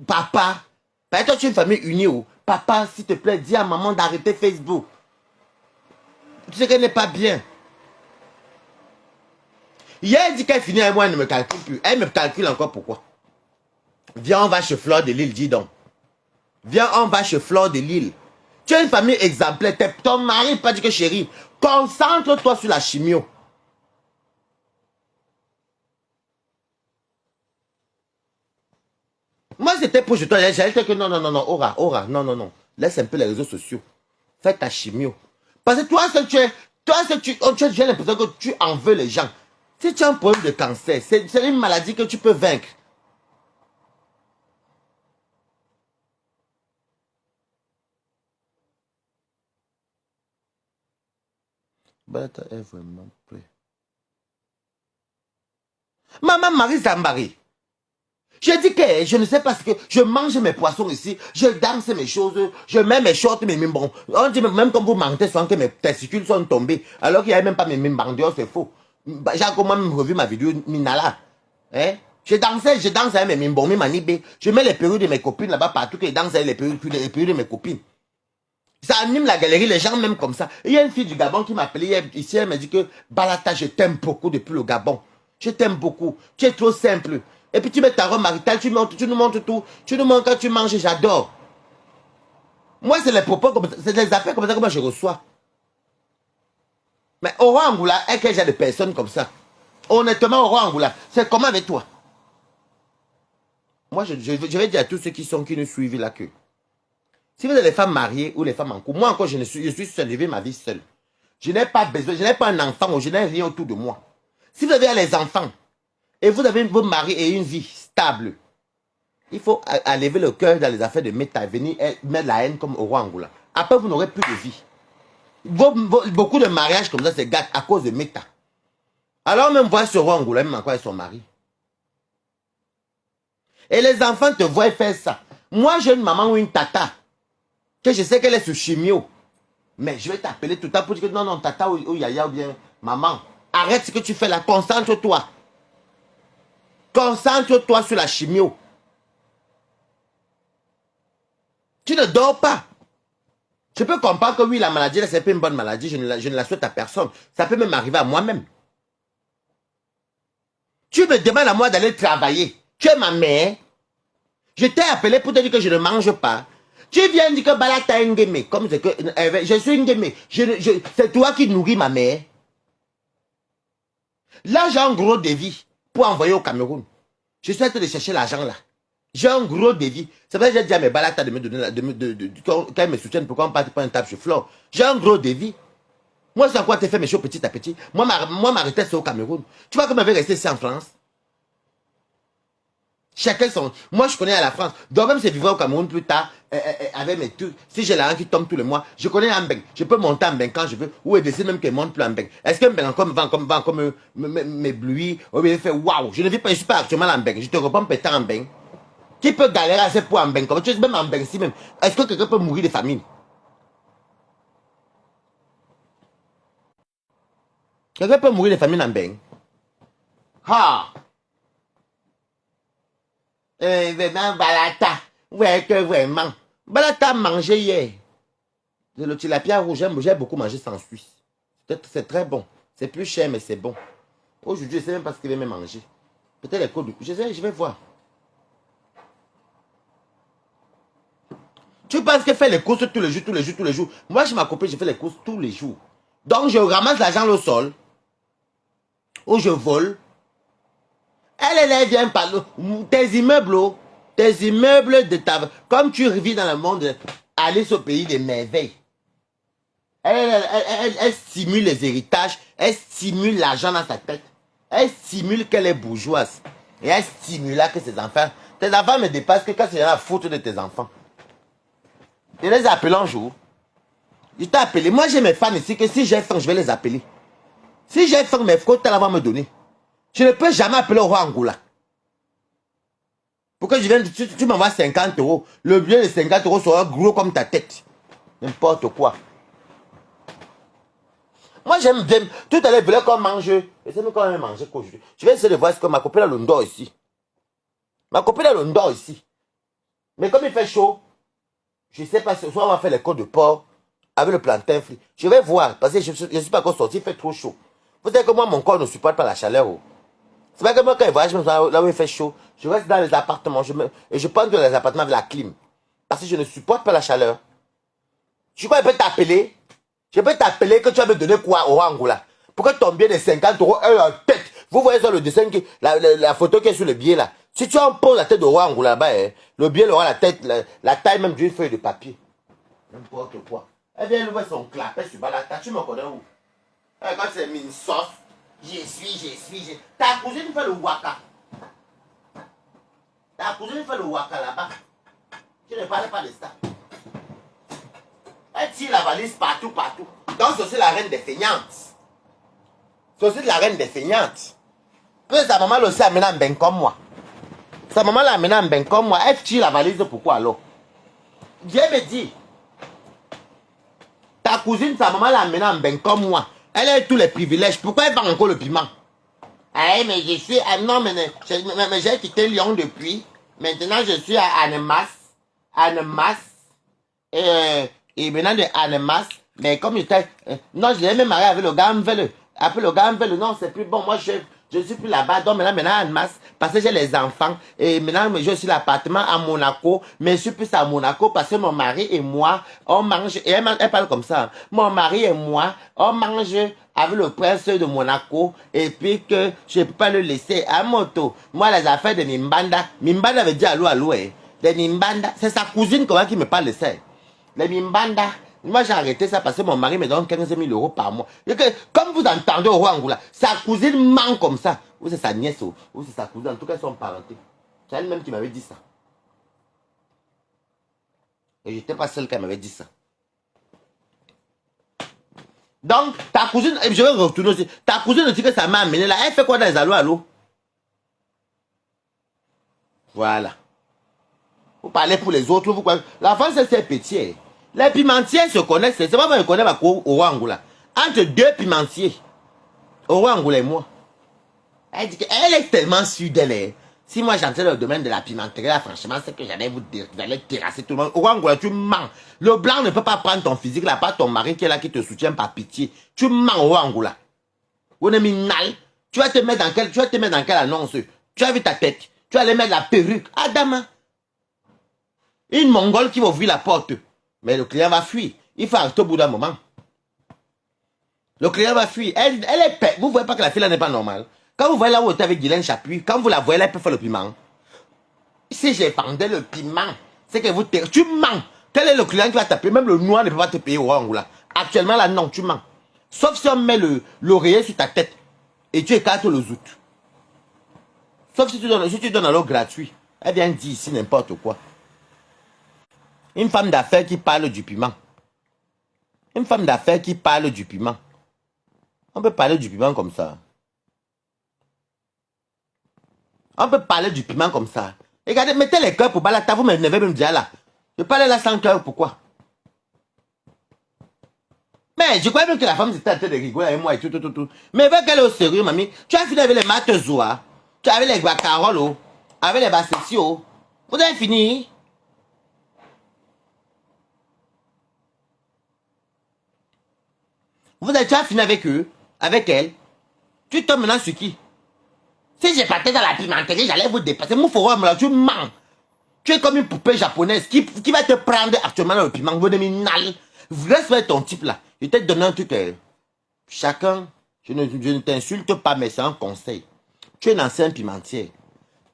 Papa, par exemple, tu es une famille unie. Papa, s'il te plaît, dis à maman d'arrêter Facebook. Tu sais qu'elle n'est pas bien. Hier, elle dit qu'elle finit avec moi, elle ne me calcule plus. Elle me calcule encore pourquoi. Viens, on va chez Fleur de Lille, dis donc. Viens, on va chez Fleur de Lille. Tu as une famille exemplaire. Ton mari pas dit que chérie, concentre-toi sur la chimio. Moi, c'était pour chez toi. J'allais dire que non, Aura, non. Laisse un peu les réseaux sociaux. Fais ta chimio. Parce que j'ai l'impression que tu en veux les gens. Si tu as un problème de cancer, c'est une maladie que tu peux vaincre. Balata est vraiment prêt. Maman Marie Zambari. Je dis que je ne sais pas ce que... Je mange mes poissons ici, je danse mes choses, je mets mes shorts, mes mimbons. On dit même comme vous mentez sans que mes testicules sont tombés, alors qu'il n'y avait même pas mes mimbons dehors, c'est faux. J'ai comment même revu ma vidéo Minala. Hein? Je danse avec mes mimbons, mes manibés. Je mets les perruques de mes copines là-bas partout, que je danse avec les perruques de mes copines. Ça anime la galerie, les gens même comme ça. Il y a une fille du Gabon qui m'a appelé ici, elle m'a dit que Balata, je t'aime beaucoup depuis le Gabon. Je t'aime beaucoup. Tu es trop simple. Et puis tu mets ta robe maritale, tu nous montres tout. Tu nous montres quand tu manges, j'adore. Moi, c'est les propos comme ça, c'est les appels comme ça que moi je reçois. Mais au roi Angoula, est-ce que j'ai des personnes comme ça? Honnêtement, au roi Angoula, c'est comment avec toi? Moi, je vais dire à tous ceux qui nous suivent là que si vous êtes les femmes mariées ou les femmes en couple, moi encore, je suis seul, je vis ma vie seule. Je n'ai pas besoin, je n'ai pas un enfant ou je n'ai rien autour de moi. Si vous avez les enfants et vous avez vos maris et une vie stable, il faut enlever le cœur dans les affaires de méta, venir mettre la haine comme au roi Angoula. Après, vous n'aurez plus de vie. Beaucoup de mariages comme ça se gâtent à cause de méta. Alors même voir ce roi Angoula, même encore avec son mari. Et les enfants te voient faire ça. Moi, j'ai une maman ou une tata, que je sais qu'elle est sous chimio. Mais je vais t'appeler tout le temps pour dire que non, non, tata ou yaya ou bien maman, arrête ce que tu fais là, concentre-toi. Concentre-toi sur la chimio. Tu ne dors pas. Je peux comprendre que oui, la maladie, c'est pas une bonne maladie, je ne la souhaite à personne. Ça peut même arriver à moi-même. Tu me demandes à moi d'aller travailler. Tu es ma mère. Je t'ai appelé pour te dire que je ne mange pas. Tu viens dire que Balata est Ngeme. Comme c'est que je suis Ngeme. C'est toi qui nourris ma mère. Là, j'ai un gros défi pour envoyer au Cameroun. Je suis en train de chercher l'argent là. J'ai un gros défi. C'est vrai que j'ai dit à mes Balata de me donner, quand ils me soutiennent, pourquoi on part pas un table sur Flore. J'ai un gros défi. Moi, c'est quoi tu fais mes choses petit à petit. Moi, ma retraite, c'est au Cameroun. Tu vois comment je vais rester ici en France? Chacun son... Moi, je connais à la France. Donc, même si je vivrai au Cameroun plus tard, avec mes trucs, si j'ai l'argent qui tombe tous les mois, je connais un Mbeng. Je peux monter en Mbeng quand je veux, ou décider même qu'il ne monte plus en Mbeng. Est-ce qu'un Mbeng encore va comme m'éblouir, ou bien fait waouh, je ne vis pas, je ne suis pas actuellement en Mbeng. Je te réponds peut-être en Mbeng. Qui peut galérer assez pour en Mbeng? Comme tu es même en Mbeng si même. Est-ce que quelqu'un peut mourir de famine? Quelqu'un peut mourir de famine en Mbeng? Ha! Vraiment, Balata. Ouais, que vraiment. Balata a mangé hier. Le tilapia rouge, j'ai beaucoup mangé ça en Suisse. C'est très bon. C'est plus cher, mais c'est bon. Aujourd'hui, je ne sais même pas ce qu'il va me manger. Peut-être les codes. Je vais voir. Tu penses que faire les courses tous les jours, tous les jours, tous les jours. Moi, je m'accompagne, je fais les courses tous les jours. Donc, je ramasse l'argent au sol. Ou je vole. Elle vient par tes immeubles, de ta... Comme tu vis dans le monde, Alice au pays des merveilles. Elle stimule les héritages, elle stimule l'argent dans sa tête. Elle stimule qu'elle est bourgeoise. Et elle stimule que ses enfants... Tes enfants me dépassent que quand c'est la faute de tes enfants. Je les appelle un jour. Je t'ai appelé. Moi, j'ai mes fans ici que si j'ai faim, je vais les appeler. Si j'ai faim, mes frères, tu vas me donner. Je ne peux jamais appeler au roi Angoula. Pourquoi tu m'envoies 50 euros. Le billet de 50 euros sera gros comme ta tête. N'importe quoi. Moi, j'aime bien. Tout à l'heure, il voulait qu'on mange. Je sais même quand on va manger qu'aujourd'hui. Je vais essayer de voir ce que ma copine a l'ondor ici. Ma copine a l'ondor ici. Mais comme il fait chaud, je ne sais pas, soit on va faire les côtes de porc avec le plantain frit. Je vais voir, parce que je ne suis pas encore sorti, il fait trop chaud. Vous savez que moi, mon corps ne supporte pas la chaleur. Oh. C'est vrai que moi, quand je voyage, là où il fait chaud, je reste dans les appartements. Et je pense que les appartements avec la clim. Parce que je ne supporte pas la chaleur. Je crois que je peux t'appeler. Je peux t'appeler que tu vas me donner quoi au Angola. Pourquoi ton billet de 50 euros est en tête? Vous voyez sur le dessin, la photo qui est sur le billet là. Si tu en poses la tête de roi Angola là-bas, hein, le billet aura la tête, la taille même d'une feuille de papier. N'importe quoi. Elle vient voir son clapet sur Balata. Tu me connais où? Quand c'est une sauce, j'y suis. Ta cousine fait le waka. Ta cousine fait le waka là-bas. Tu ne parles pas de ça. Elle tire la valise partout. Donc c'est aussi la reine des feignantes. C'est aussi la reine des feignantes. Puis sa maman aussi a amené un ben comme moi. Sa maman l'a amené un ben comme moi. Elle tire la valise, pourquoi alors? Dieu me dit, ta cousine, sa maman l'a amené un ben comme moi. Elle a tous les privilèges. Pourquoi elle vend encore le piment? Ah, mais je suis... non, mais j'ai quitté Lyon depuis. Maintenant, je suis à Annemasse. Et maintenant de Annemasse. Mais comme j'étais... non, je l'ai même marié avec le Gamvelle. Après le Gamvelle, non, c'est plus bon. Moi, je suis plus là-bas. Donc maintenant à Annemasse, parce que j'ai les enfants. Et maintenant, je suis l'appartement à Monaco. Mais je suis plus à Monaco parce que mon mari et moi, on mange... Et elle parle comme ça. Mon mari et moi, on mange avec le prince de Monaco. Et puis que je ne peux pas le laisser à moto. Moi, les affaires de Mimbanda. Mimbanda veut dire allô. Hein. De Mimbanda. C'est sa cousine qui me parle de ça. Les Mimbanda. Moi, j'ai arrêté ça parce que mon mari me donne 15 000 euros par mois. Et que, comme vous entendez au roi Angoula, sa cousine ment comme ça. Ou c'est sa nièce, ou c'est sa cousine. En tout cas, ils sont parentés. C'est elle-même qui m'avait dit ça. Et je n'étais pas seul qui m'avait dit ça. Donc, ta cousine, je vais retourner aussi. Ta cousine dit que ça m'a amené là. Elle fait quoi dans les allo? Voilà. Vous parlez pour les autres, vous croyez. La France, c'est petit. Les pimentiers se connaissent, c'est pas moi qui connais ma au Angoula. Entre deux pimentiers, au Angoula et moi. Elle dit qu'elle est tellement sûre d'elle. Si moi j'entrais dans le domaine de la pimenterie, là, franchement, c'est que j'allais vous terrasser tout le monde. Au Angoula, tu mens. Le blanc ne peut pas prendre ton physique, là, pas ton mari qui est là, qui te soutient par pitié. Tu mens au Angoula. On est minal. Tu vas te mettre dans quelle annonce? Tu as vu ta tête. Tu vas aller mettre la perruque. Adama. Une Mongole qui va ouvrir la porte. Mais le client va fuir. Il faut arrêter au bout d'un moment. Le client va fuir. Elle est... Vous voyez pas que la fille là n'est pas normale. Quand vous voyez là où elle est avec Guylaine Chapuis, quand vous la voyez là, elle peut faire le piment. Si j'ai vendé le piment, c'est que vous... Tu mens. Quel est le client qui va taper? Même le noir ne peut pas te payer au Angoula. Actuellement là, non, tu mens. Sauf si on met l'oreiller sur ta tête et tu écartes le zout. Sauf si tu donnes alors gratuit. Elle vient dire ici n'importe quoi. Une femme d'affaires qui parle du piment. Une femme d'affaires qui parle du piment. On peut parler du piment comme ça. On peut parler du piment comme ça. Regardez, mettez les cœurs pour Balata. Vous m'énervez même déjà là. Je parle là sans cœur, pourquoi? Mais je croyais même que la femme c'était en train de rigoler avec moi et tout. Mais veut qu'elle est au sérieux, mamie. Tu as fini avec les maths zoa. Tu as avec les guacaroles, avec les bassessions. Vous avez fini? Tu as fini avec eux, avec elle. Tu tombes maintenant sur qui? Si j'ai partais dans la pimenterie, j'allais vous dépasser. Mon forum là, tu mens. Tu es comme une poupée japonaise qui va te prendre actuellement dans le piment. Vous nal. Reste ton type là. Je t'ai donné un truc. Chacun, je ne t'insulte pas, mais c'est un conseil. Tu es un ancien pimentier.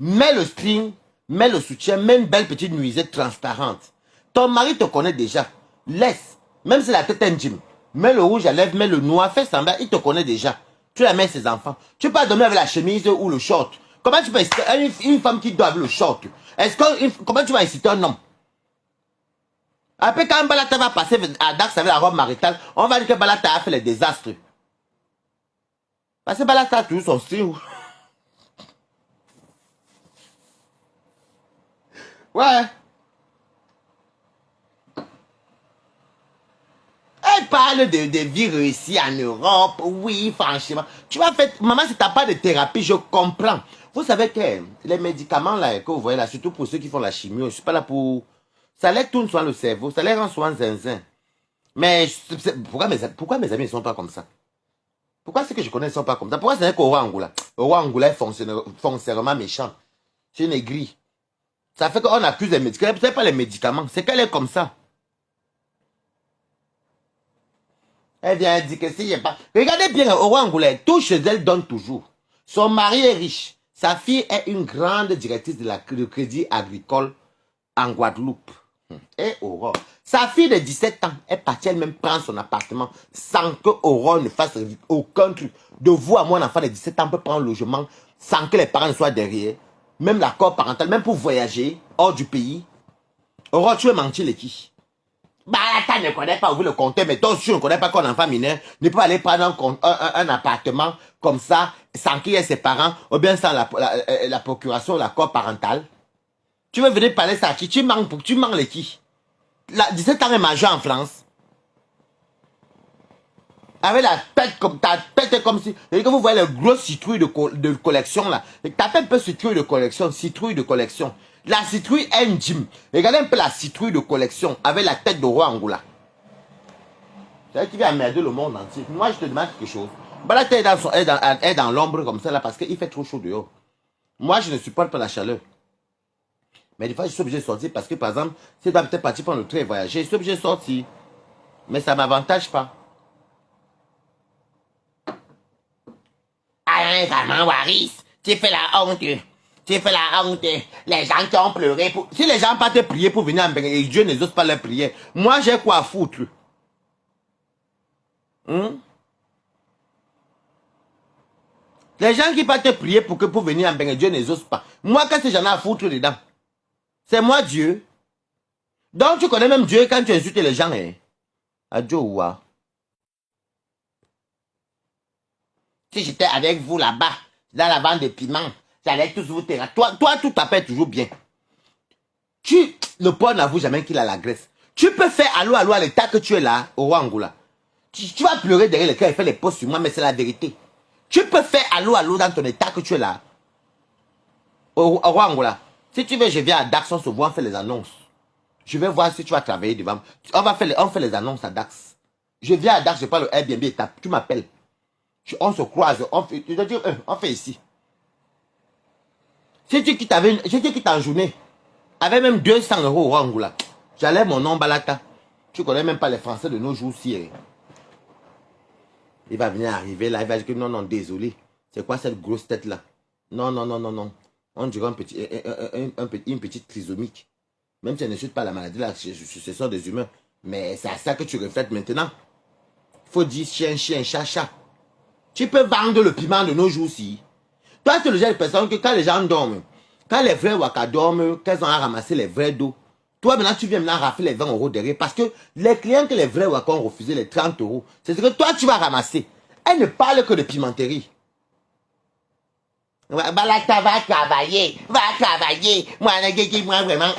Mets le string, mets le soutien, mets une belle petite nuisette transparente. Ton mari te connaît déjà. Laisse. Même si la tête est intime. Mets le rouge à lèvres, mets le noir, fais semblant, il te connaît déjà. Tu la mets à ses enfants. Tu peux pas dormir avec la chemise ou le short. Comment tu peux inciter une femme qui doit avec le short? Comment tu vas inciter un homme? Après, quand Balata va passer à Dax avec la robe maritale, on va dire que Balata a fait les désastres. Parce que Balata a toujours son style. Ouais. Elle parle de vie réussie en Europe. Oui, franchement. Tu vas faire... Maman, si tu n'as pas de thérapie, je comprends. Vous savez que les médicaments là, que vous voyez là, surtout pour ceux qui font la chimie, je ne suis pas là pour... Ça les tourne souvent le cerveau, ça les rend souvent zinzin. Mais pourquoi mes amis ne sont pas comme ça? Pourquoi ceux que je connais ne sont pas comme ça? Pourquoi ce n'est qu'au roi Angoula? Au roi Angoula est foncièrement méchant. C'est une aigrie. Ça fait qu'on accuse les médicaments. Ce n'est pas les médicaments, c'est qu'elle est comme ça. Elle vient dire que si j'ai pas... Regardez bien, au roi Angoulais, tout chez elle donne toujours. Son mari est riche. Sa fille est une grande directrice de crédit agricole en Guadeloupe. Et Aurore. Sa fille de 17 ans est partie elle-même prendre son appartement sans que Aurore ne fasse aucun truc. De vous à moi, un enfant de 17 ans peut prendre un logement sans que les parents ne soient derrière. Même l'accord parental, même pour voyager hors du pays. Aurore, tu veux mentir les qui? Balata ne connaît pas ouvrir le compteur, mais toi aussi, tu ne connais pas qu'un enfant mineur ne peut aller prendre un appartement comme ça, sans qu'il y ait ses parents, ou bien sans la procuration, l'accord parental. Tu veux venir parler ça à qui? Tu manques les qui? 17 ans est majeur en France. Avec la tête comme ta tête comme si. Et que vous voyez le gros citrouille de collection là. Tapez un peu citrouille de collection, citrouille de collection. La citrouille est une gym. Regardez un peu la citrouille de collection avec la tête de roi Angoula. C'est elle qui vient emmerder le monde entier. Moi, je te demande quelque chose. Balata est dans l'ombre comme ça là parce qu'il fait trop chaud dehors. Moi, je ne supporte pas la chaleur. Mais des fois, je suis obligé de sortir parce que, par exemple, si je dois peut-être partir prendre le train et voyager, je suis obligé de sortir. Mais ça ne m'avantage pas. Ah, vraiment, Waris, tu fais la honte. Tu fais la honte. Les gens qui ont pleuré pour... Si les gens partent prier pour venir en Bénin et Dieu n'ose pas leur prier, moi j'ai quoi à foutre? Les gens qui partent prier pour venir en Bénin, Dieu n'ose pas. Moi, qu'est-ce que j'en ai à foutre dedans? C'est moi Dieu. Donc tu connais même Dieu quand tu insultes les gens. Hein? Adieu, ouah. Si j'étais avec vous là-bas, dans la vente de piments, J'allais tous vous terrasser. Toi, tout t'appelle toujours bien. Le pauvre n'avoue jamais qu'il a la graisse. Tu peux faire allô à l'état que tu es là, au roi Angoula. Tu vas pleurer derrière le cœur et faire les posts sur moi, mais c'est la vérité. Tu peux faire allô dans ton état que tu es là, au roi Angoula. Si tu veux, je viens à Dax, on se voit, on fait les annonces. Je vais voir si tu vas travailler devant. On fait les annonces à Dax. Je viens à Dax, je parle au Airbnb, tu m'appelles. On se croise, on fait ici. Si tu quittes en journée, avec même 200 € au Angoula, j'allais mon nom Balata. Tu connais même pas les Français de nos jours-ci. Il va venir arriver là, il va dire que non, désolé. C'est quoi cette grosse tête là? Non. On dirait une petite trisomique. Même si elle ne suit pas la maladie là, ce sont des humains. Mais c'est à ça que tu reflètes maintenant. Il faut dire chien, chat. Tu peux vendre le piment de nos jours-ci. Toi, tu es le genre de personne que quand les gens dorment, quand les vrais Waka dorment, qu'elles ont à ramasser les vrais dos, toi maintenant tu viens maintenant rafler les 20 € derrière parce que les clients que les vrais Waka ont refusé les 30 €, c'est ce que toi tu vas ramasser. Elle ne parle que de pimenterie. Balata va travailler. Moi vraiment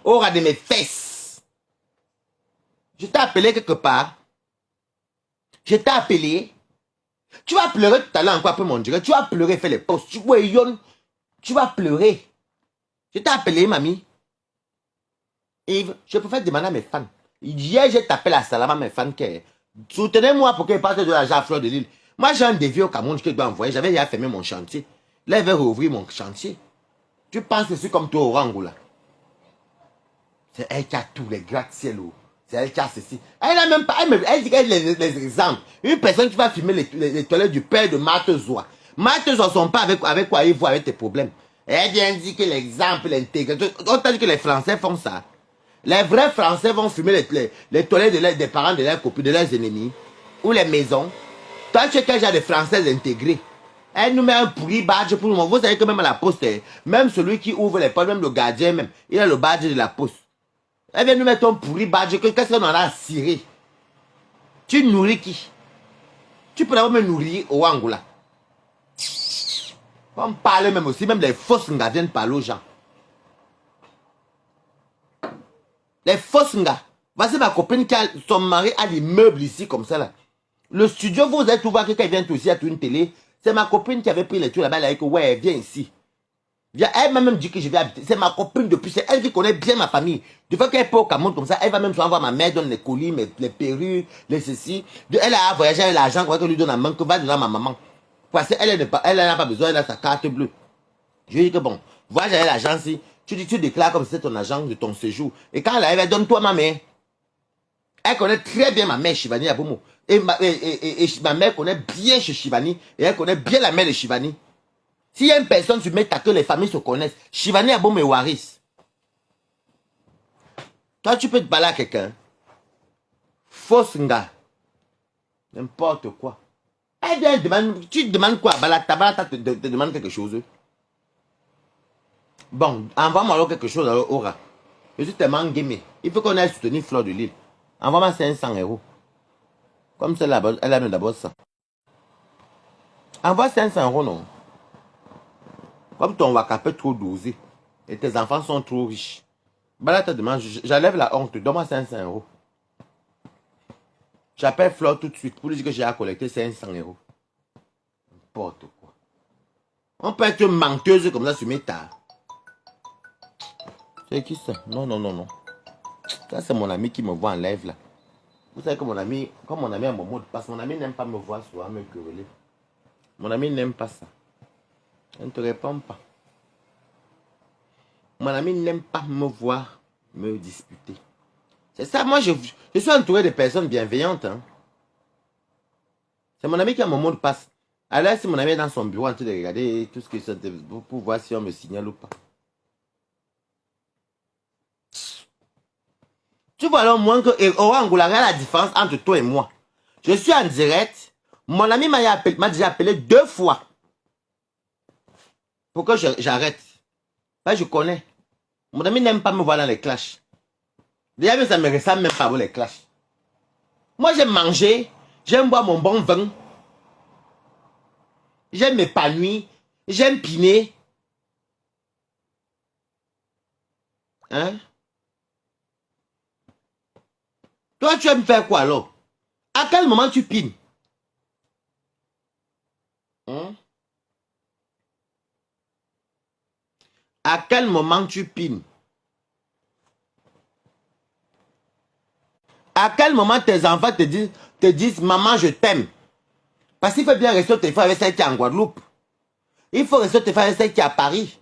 aura de mes fesses. Je t'ai appelé quelque part. Je t'ai appelé. Tu vas pleurer tout à l'heure encore après mon direct. Tu vas pleurer, faire les posts. Tu vas pleurer. Je t'ai appelé, mamie. Yves, je préfère demander à mes fans. Hier, j'ai tapé la salama à mes fans. Soutenez-moi pour qu'ils partent de l'argent à Fleur de l'Île. Moi, j'ai un défi au Cameroun que je dois envoyer. J'avais déjà fermé mon chantier. Là, il va rouvrir mon chantier. Tu penses que c'est comme toi au Angola. C'est elle qui a tous les gratte-ciel. C'est elle qui a ceci. Elle n'a même pas. Elle dit qu'elle a les exemples. Une personne qui va filmer les toilettes du père de Marthe Zoua. Marthe Zoua ne sont pas avec quoi ils voient avec tes problèmes. Elle vient dire que l'exemple, l'intégration. On t'a dit que les Français font ça. Les vrais Français vont fumer les toilettes des parents de leurs copines, de leurs ennemis. Ou les maisons. Toi, tu es quel genre de Français intégrés. Elle nous met un pourri badge pour nous. Vous savez que même à la poste, même celui qui ouvre les portes, même le gardien même, il a le badge de la poste. Elle vient nous mettre un pourri badge. Qu'est-ce qu'on en a à cirer? Tu nourris qui? Tu peux d'abord me nourrir au Angola. On parle même aussi, même les fausses nga viennent parler aux gens. Les fausses nga. Voici ma copine qui a son mari a des meubles ici comme ça là. Le studio, vous êtes voir que quand il vient aussi à une télé. C'est ma copine qui avait pris les trucs là-bas. Elle a dit que ouais, viens ici. Viens. Elle m'a même dit que je vais habiter. C'est ma copine depuis. C'est elle qui connaît bien ma famille. Du fait qu'elle peut au Cameroun comme ça, elle va même souvent voir ma mère donne les colis, les perruques, les ceci. Elle a voyagé avec l'argent qu'on lui donne à main, que va donner à ma maman. Parce qu'elle n'a pas besoin, elle a sa carte bleue. Je lui dis que bon, voyage avec l'argent si. Tu déclares comme si c'était ton agent de ton séjour. Et quand elle arrive, elle donne toi ma mère. Elle connaît très bien ma mère Shivani Abomo. Et ma mère connaît bien chez Shivani. Et elle connaît bien la mère de Shivani. S'il y a une personne sur Meta que les familles se connaissent, Shivani Abomo et Waris. Toi, tu peux te parler à quelqu'un. Fausse nga. N'importe quoi. Elle vient demander. Tu demandes quoi? Balata te demande quelque chose. Bon, envoie-moi alors quelque chose alors, Aura. Je suis tellement gamé. Il faut qu'on aille soutenir Fleur de l'Île. Envoie-moi 500 €. Comme ça, elle a mis d'abord ça. Envoie 500 € non. Comme ton waka peut trop doser. Et tes enfants sont trop riches. Bah te demande, j'enlève la honte. Donne-moi 500 €. J'appelle Fleur tout de suite pour lui dire que j'ai à collecter 500 €. N'importe quoi. On peut être menteuse comme ça sur mes tas. C'est qui ça? Non. Ça, c'est mon ami qui me voit en live là. Vous savez que mon ami, comme mon ami a mon mot de passe, mon ami n'aime pas me voir souvent me quereller. Mon ami n'aime pas ça. Elle ne te répond pas. Mon ami n'aime pas me voir me disputer. C'est ça, moi je suis entouré de personnes bienveillantes. Hein. C'est mon ami qui a mon mot de passe. Alors si mon ami est dans son bureau en train de regarder tout ce que c'est pour voir si on me signale ou pas. Tu vois alors moins que Angola, la différence entre toi et moi. Je suis en direct. Mon ami m'a déjà appelé 2 fois. Pour que j'arrête. Ben, je connais. Mon ami n'aime pas me voir dans les clashs. Déjà, mais ça me ressemble même pas pour les clashs. Moi, j'aime manger. J'aime boire mon bon vin. J'aime m'épanouir. J'aime piner. Hein? Toi, tu aimes faire quoi alors? À quel moment tu pines? Hein? À quel moment tu pines? À quel moment tes enfants te disent, maman, je t'aime? Parce qu'il faut bien rester au téléphone avec celle qui est en Guadeloupe. Il faut rester au téléphone avec celle qui est à Paris.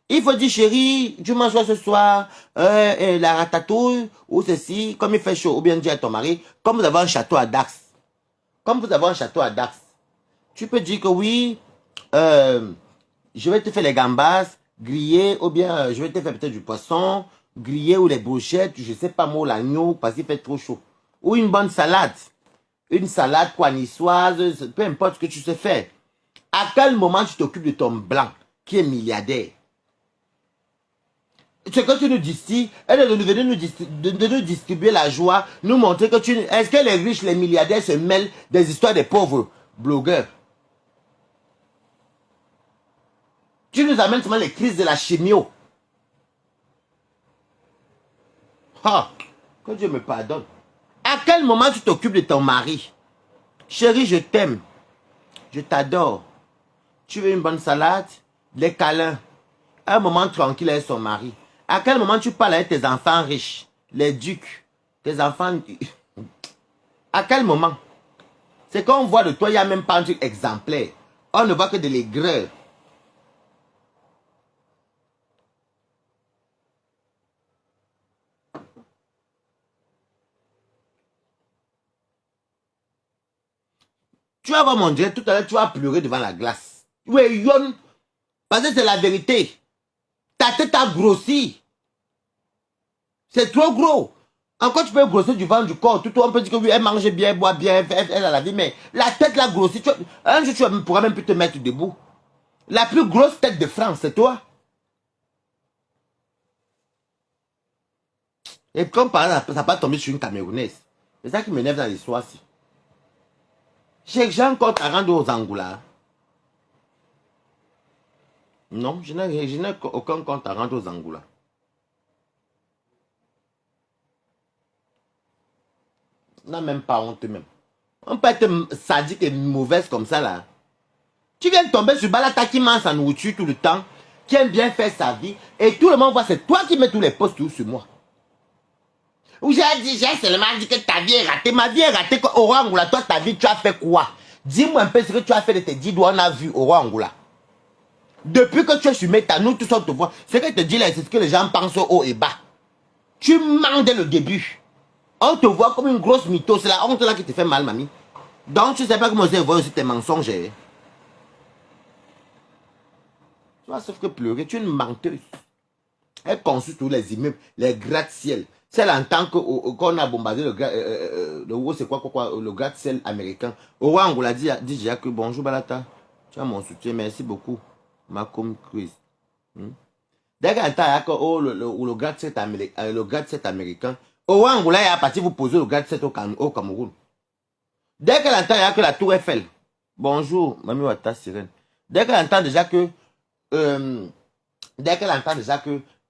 Il faut dire, chérie, tu manges quoi ce soir? La ratatouille ou ceci, comme il fait chaud. Ou bien dire à ton mari, comme vous avez un château à Dax. Comme vous avez un château à Dax. Tu peux dire que oui, je vais te faire les gambas grillées, ou bien je vais te faire peut-être du poisson grillé ou les brochettes, je ne sais pas moi, l'agneau, parce qu'il fait trop chaud. Ou une bonne salade. Une salade quoi, niçoise, peu importe ce que tu sais faire. À quel moment tu t'occupes de ton blanc, qui est milliardaire? Ce que tu nous dis ici, elle est de venir de nous distribuer la joie, nous montrer que tu... Est-ce que les riches, les milliardaires se mêlent des histoires des pauvres blogueurs? Tu nous amènes seulement les crises de la chimio. Ah, que Dieu me pardonne. À quel moment tu t'occupes de ton mari? Chérie, je t'aime. Je t'adore. Tu veux une bonne salade? Les câlins. Un moment tranquille avec son mari. À quel moment tu parles avec tes enfants riches? Les ducs. Tes enfants... À quel moment? C'est qu'on voit de toi, il n'y a même pas un truc exemplaire. On ne voit que de l'aigreur. Tu vas voir mon Dieu, tout à l'heure, tu vas pleurer devant la glace. Oui, Yon, parce que c'est la vérité. Ta tête a grossi. C'est trop gros. Encore tu peux grossir du ventre, du corps. Tout on peut dire que oui, elle mange bien, elle boit bien, elle a la vie, mais la tête l'a grossi. Un jour, tu pourras même plus te mettre debout. La plus grosse tête de France, c'est toi. Et comme par exemple, ça va tomber sur une Camerounaise. C'est ça qui m'énerve dans l'histoire-ci. J'ai encore 40 aux Angola. Non, je n'ai aucun compte à rendre aux Angola. On n'a même pas honte même. On peut être sadique et mauvaise comme ça là. Tu viens de tomber sur Balata qui mange sa nourriture tout le temps, qui aime bien faire sa vie, et tout le monde voit, c'est toi qui mets tous les postes sur moi. Ou j'ai seulement dit que ta vie est ratée. Ma vie est ratée. Au roi Angoula, toi, ta vie, tu as fait quoi? Dis-moi un peu ce que tu as fait de tes 10 doigts, on a vu au roi Angoula. Depuis que tu es sur Meta, nous tous on te voit. Ce que je te dis là, c'est ce que les gens pensent haut et bas. Tu mens dès le début. On te voit comme une grosse mytho. C'est la honte là qui te fait mal, mamie. Donc, tu ne sais pas comment vous voyez aussi tes mensonges. Hein. Tu vois, sauf que pleurer, tu es une menteuse. Elle construit tous les immeubles, les gratte-ciel. C'est en tant qu'on a bombardé c'est quoi, le gratte-ciel américain. Au roi Angoula dit déjà que bonjour Balata, tu as mon soutien, merci beaucoup. Malcolm Chris. Dès qu'elle entend que le gratte-ciel américain, au roi Angoula, il a parti vous poser le gratte-ciel au Cameroun. Dès qu'elle entend que la tour Eiffel, bonjour, Mami Wata Sirène. Dès qu'elle entend déjà que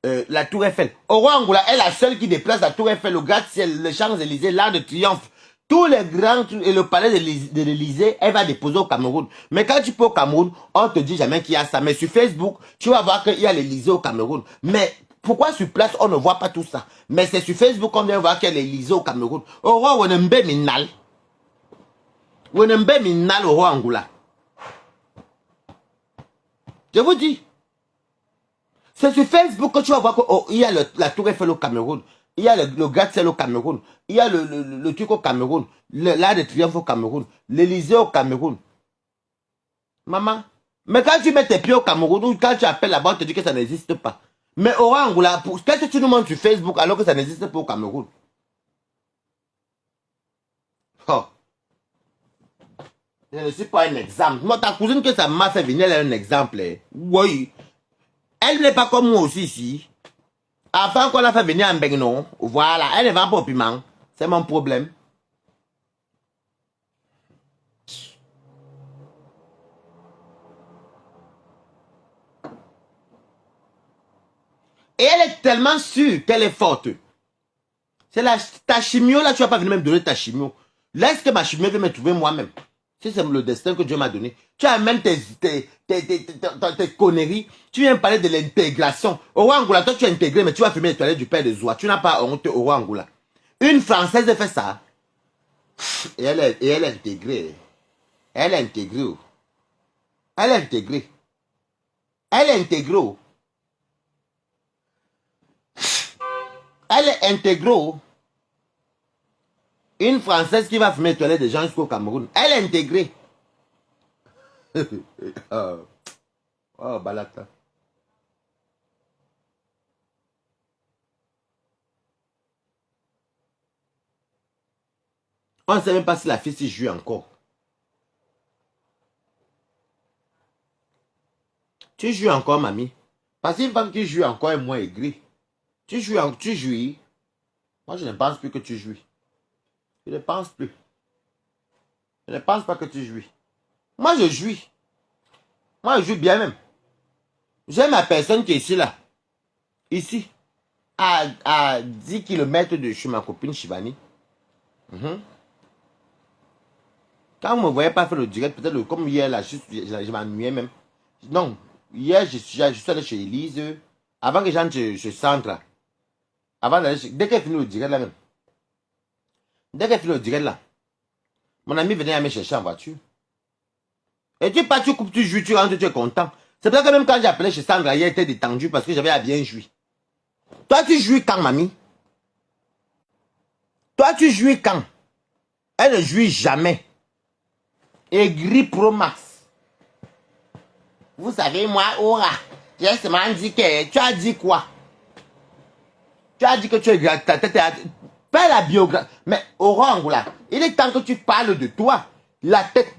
euh, la tour Eiffel. Au roi Angoula est la seule qui déplace la tour Eiffel, le gratte-ciel, les Champs-Élysées, l'Arc de Triomphe. Tous les grands et le palais de l'Élysée, elle va déposer au Cameroun. Mais quand tu peux au Cameroun, on te dit jamais qu'il y a ça. Mais sur Facebook, tu vas voir qu'il y a l'Élysée au Cameroun. Mais pourquoi sur place, on ne voit pas tout ça? Mais c'est sur Facebook qu'on vient voir qu'il y a l'Élysée au Cameroun. Au roi Wenembe Minal. Wenembe Minal au roi Angoula. Je vous dis. C'est sur Facebook que tu vas voir qu'il y a la tour Eiffel au Cameroun. Il y a le gratte-ciel au Cameroun. Il y a le truc au Cameroun. L'Arc de Triomphe au Cameroun. L'Élysée au Cameroun. Maman. Mais quand tu mets tes pieds au Cameroun ou quand tu appelles là-bas, on te dit que ça n'existe pas. Mais au Angoula, qu'est-ce que tu nous montres sur Facebook alors que ça n'existe pas au Cameroun? Oh. Je ne suis pas un exemple. Moi, ta cousine que ça m'a fait venir, elle est un exemple. Hein. Oui. Elle n'est pas comme moi aussi ici. Avant qu'on la fait venir en Begnon, voilà, elle ne vend pas au piment. C'est mon problème. Et elle est tellement sûre qu'elle est forte. C'est ta chimio, là, tu vas pas venir me donner ta chimio. Laisse que ma chimio vienne me trouver moi-même. C'est le destin que Dieu m'a donné. Tu amènes tes conneries. Tu viens parler de l'intégration. Au roi Angoula, toi, tu es intégré, mais tu vas fumer les toilettes du père de Zoua. Tu n'as pas honte au roi Angoula. Une Française fait ça. Et elle est intégrée. Elle est intégrée. Elle est intégrée. Elle est intégrée. Elle est intégrée. Une Française qui va fumer les toilettes des gens jusqu'au Cameroun. Elle est intégrée. Oh, Balata. On ne sait même pas si la fille s'y joue encore. Tu joues encore, mamie. Parce qu'une femme qui joue encore est moins aigrie. Tu joues. Moi, je ne pense plus que tu jouis. Je ne pense plus. Je ne pense pas que tu jouis. Moi, je jouis. Moi, je joue bien même. J'aime ma personne qui est ici, là. Ici. À 10 km de chez ma copine Shivani. Quand vous ne me voyez pas faire le direct, peut-être comme hier, là, je m'ennuyais même. Non, hier, je suis allé chez Elise. Avant que j'entre chez Centre. Avant d'aller dès qu'elle finit le direct, là même. Dès qu'elle finit le direct, là. Mon ami venait à me chercher en voiture. Et tu pars, tu coupes, tu joues, tu rentres, tu es content. C'est pour ça que même quand j'ai appelé chez Sandra, hier, était détendu parce que j'avais à bien jouer. Toi, tu jouis quand, mamie? Toi, tu jouis quand? Elle ne jouit jamais. Aigri Pro Max. Vous savez, moi, Aura, j'ai seulement dit que... Tu as dit quoi? Tu as dit que tu es... Pas la biographie. Mais Aura Angoula, il est temps que tu parles de toi. La tête...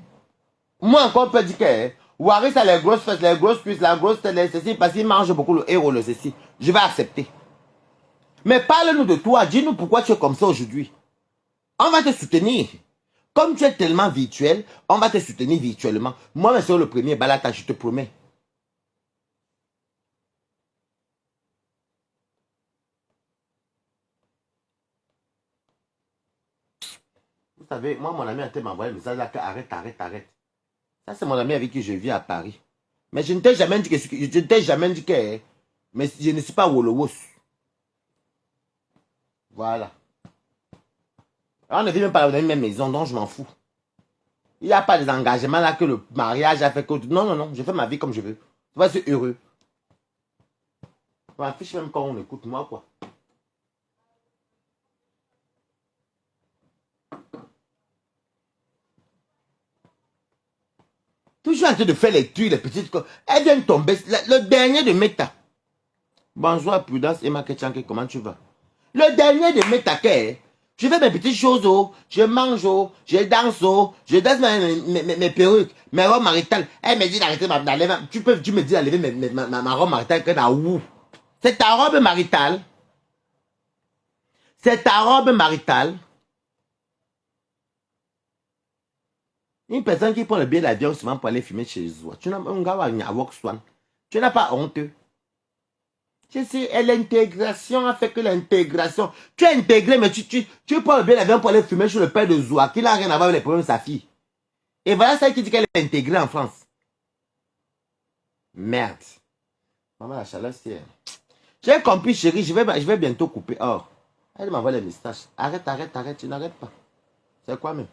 Moi encore, on peut dire que... Waris a les grosses fesses, les grosses cuisses, la grosse tête, ceci, parce qu'il mange beaucoup le héros, le ceci. Je vais accepter. Mais parle-nous de toi. Dis-nous pourquoi tu es comme ça aujourd'hui. On va te soutenir. Comme tu es tellement virtuel, on va te soutenir virtuellement. Moi, mais sur le premier balata, je te promets. Vous savez, moi, mon ami a été m'envoyer un message là que arrête. Ça, c'est mon ami avec qui je vis à Paris. Mais je ne t'ai jamais dit que, mais je ne suis pas Wolowos. Voilà. On ne vit même pas dans la même maison, donc je m'en fous. Il n'y a pas des engagements là que le mariage a fait que... Non, je fais ma vie comme je veux. Tu vois, c'est heureux. Je m'en fiche même quand on écoute moi, quoi. Toujours en train de faire les trucs, les petites... Elle vient de tomber. Le dernier de Meta. Bonjour, Prudence et Makechanke, comment tu vas? Le dernier de Meta, je fais mes petites choses, oh, je mange, oh, je danse mes perruques, mes robes maritales. Elle me dit d'arrêter d'enlever. Tu me dis d'enlever ma robe maritale que dans où? C'est ta robe maritale. C'est ta robe maritale. Une personne qui prend le billet d'avion souvent pour aller fumer chez soi. Tu n'as pas honte. Je sais, l'intégration a fait que l'intégration. Tu es intégré, mais tu prends le billet d'avion pour aller fumer chez le père de Zoua, qui n'a rien à voir avec les problèmes de sa fille. Et voilà celle qui dit qu'elle est intégrée en France. Merde. Maman, la chaleur, c'est... J'ai compris, chérie, je vais bientôt couper. Or, elle m'envoie les messages. Arrête, tu n'arrêtes pas. C'est quoi même?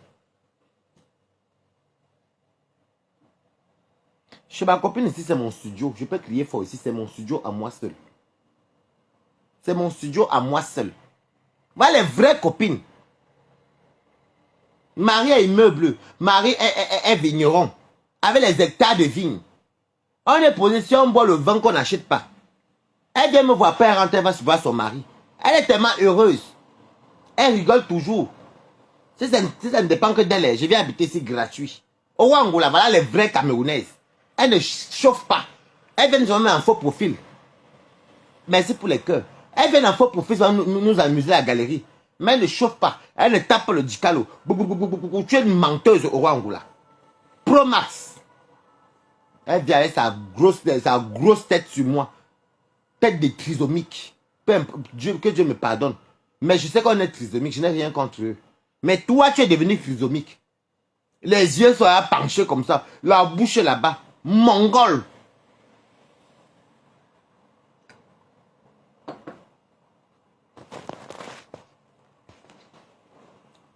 Chez ma copine ici, c'est mon studio. Je peux crier fort ici, c'est mon studio à moi seul. C'est mon studio à moi seul. Voilà les vraies copines. Marie est immeuble. Marie est vigneron. Avec les hectares de vignes. On est posé si on boit le vin qu'on n'achète pas. Elle vient me voir, pas rentrer, elle va se voir son mari. Elle est tellement heureuse. Elle rigole toujours. Si ça ne dépend que d'elle, je viens habiter ici gratuit. Au Angola, voilà les vraies Camerounaises. Elle ne chauffe pas. Elle vient nous mettre en faux profil. Merci pour les cœurs. Elle vient en faux profil, nous amuser à la galerie. Mais elle ne chauffe pas. Elle ne tape pas le dicalo. Tu es une menteuse au Angola. Pro Max. Elle vient avec sa grosse tête sur moi. tête de trisomique. Que Dieu me pardonne. Mais je sais qu'on est trisomique, je n'ai rien contre eux. Mais toi, tu es devenu trisomique. Les yeux sont penchés comme ça. La bouche est là-bas. Mongol.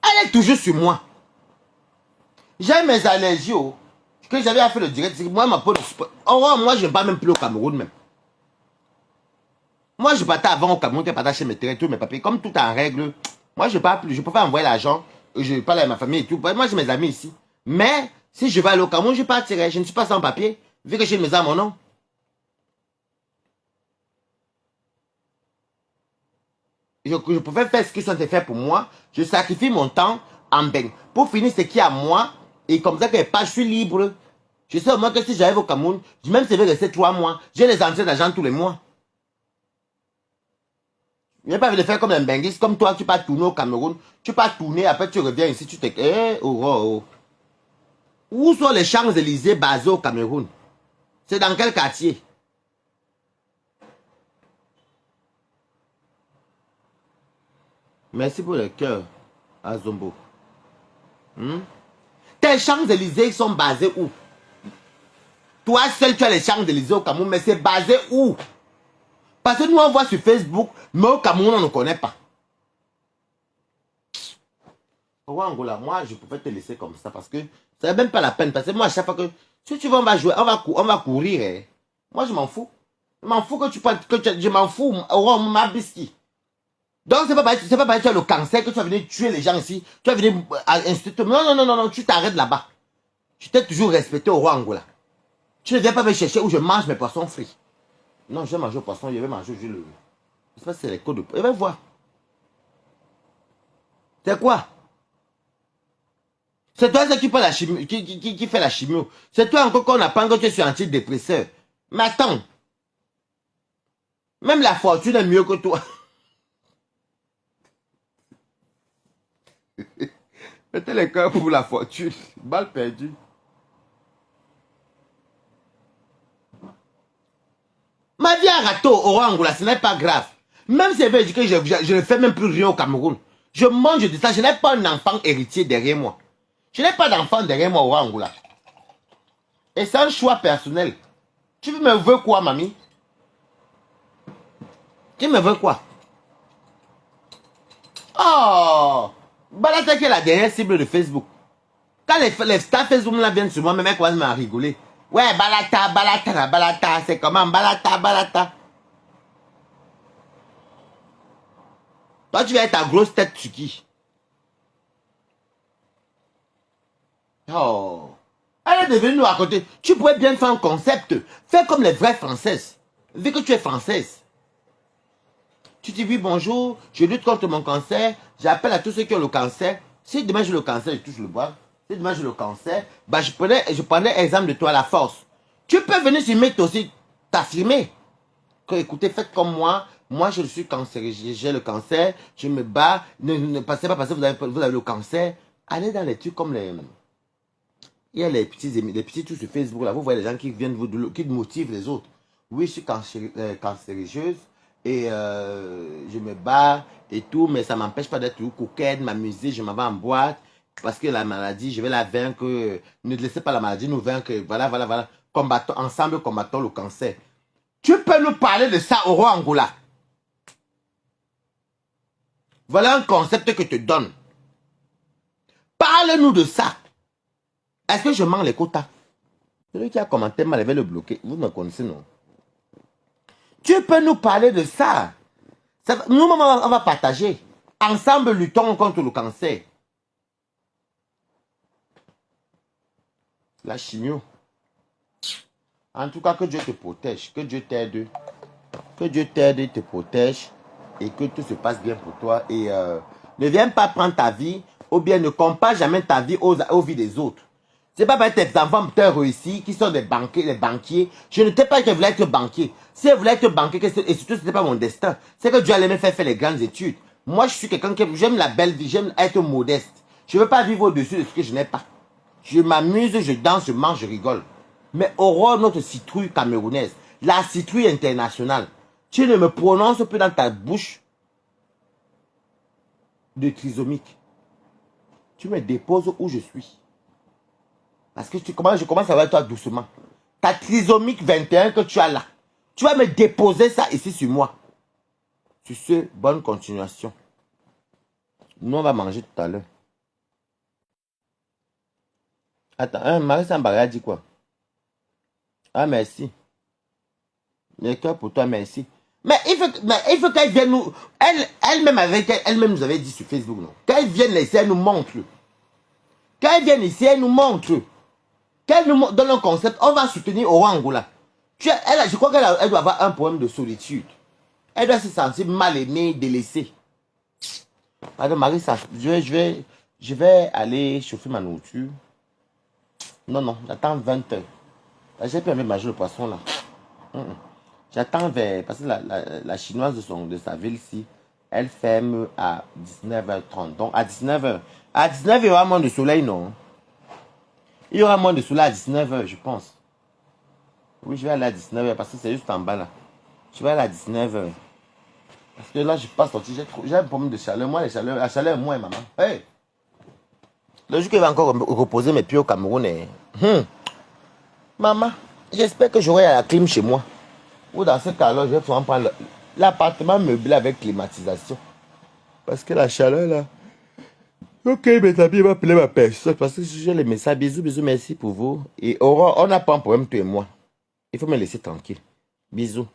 Elle est toujours sur moi. J'ai mes allergies. Oh, que j'avais à faire le direct. Moi, ma peau. Oh, moi, je ne vais même plus au Cameroun même. Moi, je partais avant au Cameroun, je partais chez mes terrains, tous mes papiers. Comme tout en règle, moi, je ne pars plus. Je peux pas envoyer l'argent. Je parle à ma famille et tout. Moi, j'ai mes amis ici. Mais, si je vais aller au Cameroun, je partirai. Je ne suis pas sans papier. Vu que j'ai une maison à mon nom. Je pouvais faire ce qu'ils sont fait pour moi. Je sacrifie mon temps en bain. Pour finir ce qui est à moi. Et comme ça, je suis libre. Je sais au moins que si j'arrive au Cameroun, même si je vais rester 3 mois, j'ai les entrées d'argent tous les mois. Je n'ai pas envie de faire comme un benguiste, comme toi, tu pars tourner au Cameroun, tu pars tourner, après tu reviens ici, tu te... Où sont les Champs-Élysées basés au Cameroun? C'est dans quel quartier? Merci pour le cœur, Azombo. Tes Champs-Élysées sont basés où? Toi seul, tu as les Champs-Élysées au Cameroun, mais c'est basé où? Parce que nous, on voit sur Facebook, mais au Cameroun, on ne connaît pas. Au Angola, moi, je pouvais te laisser comme ça parce que ça n'est même pas la peine. Parce que moi, à chaque fois que si tu veux, on va jouer, on va courir. Eh. Moi, je m'en fous. Je m'en fous que tu parles, je m'en fous. Au Mabiski. Donc, c'est pas parce que tu as le cancer que tu vas venir tuer les gens ici. Tu vas venir insulter. Non, tu t'arrêtes là-bas. Je t'ai toujours respecté au roi Angola. Tu ne viens pas me chercher où je mange mes poissons frits. Non, je vais manger au poisson, je vais manger juste le... Je sais pas si c'est les codes de... Je vais voir. C'est quoi? C'est toi qui fait la chimie, qui fait la chimio. C'est toi encore qu'on apprend que tu es sur antidépresseur. Mais attends. Même la fortune est mieux que toi. Mettez les cœurs pour la fortune. Balle perdue. Ma vie à râteau au Angola, ce n'est pas grave. Même si je veux dire que je ne fais même plus rien au Cameroun. Je mange de ça. Je n'ai pas un enfant héritier derrière moi. Je n'ai pas d'enfant derrière moi au Angola. Et c'est un choix personnel. Tu me veux quoi, mamie? Tu me veux quoi? Oh! Balata qui est la dernière cible de Facebook. Quand les stars Facebook là viennent sur moi, mes mecs commencent à rigoler. Ouais, Balata, c'est comment? Balata. Toi, tu vas être ta grosse tête sur qui? Oh! Elle est devenue nous à côté. Tu pourrais bien faire un concept. Fais comme les vraies Françaises. Vu que tu es française. Tu dis oui, bonjour, je lutte contre mon cancer. J'appelle à tous ceux qui ont le cancer. Si demain j'ai le cancer, je touche le bois. Si demain j'ai le cancer, bah je prenais exemple de toi à la force. Tu peux venir sur mettre aussi t'affirmer. Que écoutez, faites comme moi. Moi, je suis cancérigène, j'ai le cancer. Je me bats. Ne passez pas parce que vous avez le cancer. Allez dans les trucs comme les... Il y a les petits trucs sur Facebook, là, vous voyez les gens qui viennent qui motivent les autres. Oui, je suis cancérigieuse et je me bats et tout, mais ça ne m'empêche pas d'être coquette, m'amuser, je m'en vais en boîte parce que la maladie, je vais la vaincre. Ne laissez pas la maladie nous vaincre. Voilà. Ensemble, combattons le cancer. Tu peux nous parler de ça au roi Angola. Voilà un concept que je te donne. Parle-nous de ça. Est-ce que je mens les quotas? Celui qui a commenté mal, avait le bloquer. Vous me connaissez, non? Tu peux nous parler de ça. Nous, on va partager. Ensemble, luttons contre le cancer. La chimio. En tout cas, que Dieu te protège. Que Dieu t'aide. Que Dieu t'aide et te protège. Et que tout se passe bien pour toi. Et ne viens pas prendre ta vie. Ou bien ne compare jamais ta vie aux vies des autres. C'est pas parce que tes enfants t'ont réussi, qui sont des banquiers. Je ne t'ai pas dit que je voulais être banquier. Si je voulais être banquier, et surtout ce n'était pas mon destin, c'est que Dieu allait me faire les grandes études. Moi, je suis quelqu'un qui j'aime la belle vie, j'aime être modeste. Je ne veux pas vivre au-dessus de ce que je n'ai pas. Je m'amuse, je danse, je mange, je rigole. Mais Aurore, notre citrouille camerounaise, la citrouille internationale, Tu ne me prononces plus dans ta bouche de trisomique. Tu me déposes où je suis. Parce que je commence avec toi doucement. Ta trisomique 21 que tu as là. Tu vas me déposer ça ici sur moi. Sur ce, bonne continuation. Nous, on va manger tout à l'heure. Attends, Marie Sambara a dit quoi? Ah, merci. Le cœur pour toi, merci. Mais il faut qu'elle vienne nous... Elle-même elle-même nous avait dit sur Facebook, non? Qu'elle vienne ici, elle nous montre. Qu'elle vienne ici, elle nous montre. Qu'elle nous donne un concept. On va soutenir Orangola. Je crois qu'elle doit avoir un problème de solitude. Elle doit se sentir mal aimée, délaissée. Pardon, Marissa, je vais aller chauffer ma nourriture. Non, j'attends 20 heures. J'ai pu manger le poisson là. J'attends parce que la chinoise de sa ville-ci, elle ferme à 19h30. Donc à 19h. À 19h, il y aura moins de soleil, non? Il y aura moins de soleil à 19h, je pense. Oui, je vais aller à 19h parce que c'est juste en bas là. Je vais aller à 19h. Parce que là, je ne peux pas sortir. J'ai un problème de chaleur. Moi, la chaleur est moins, maman. Hey! Le jour qu'il va encore reposer mes pieds au Cameroun. Maman, j'espère que j'aurai la clim chez moi. Ou dans ce cas-là, je vais pouvoir prendre l'appartement meublé avec climatisation. Parce que la chaleur là. Ok, mes amis, il va appeler ma personne. Parce que je les messages. Bisous, merci pour vous. Et Aurore, on n'a pas un problème, toi et moi. Il faut me laisser tranquille. Bisous.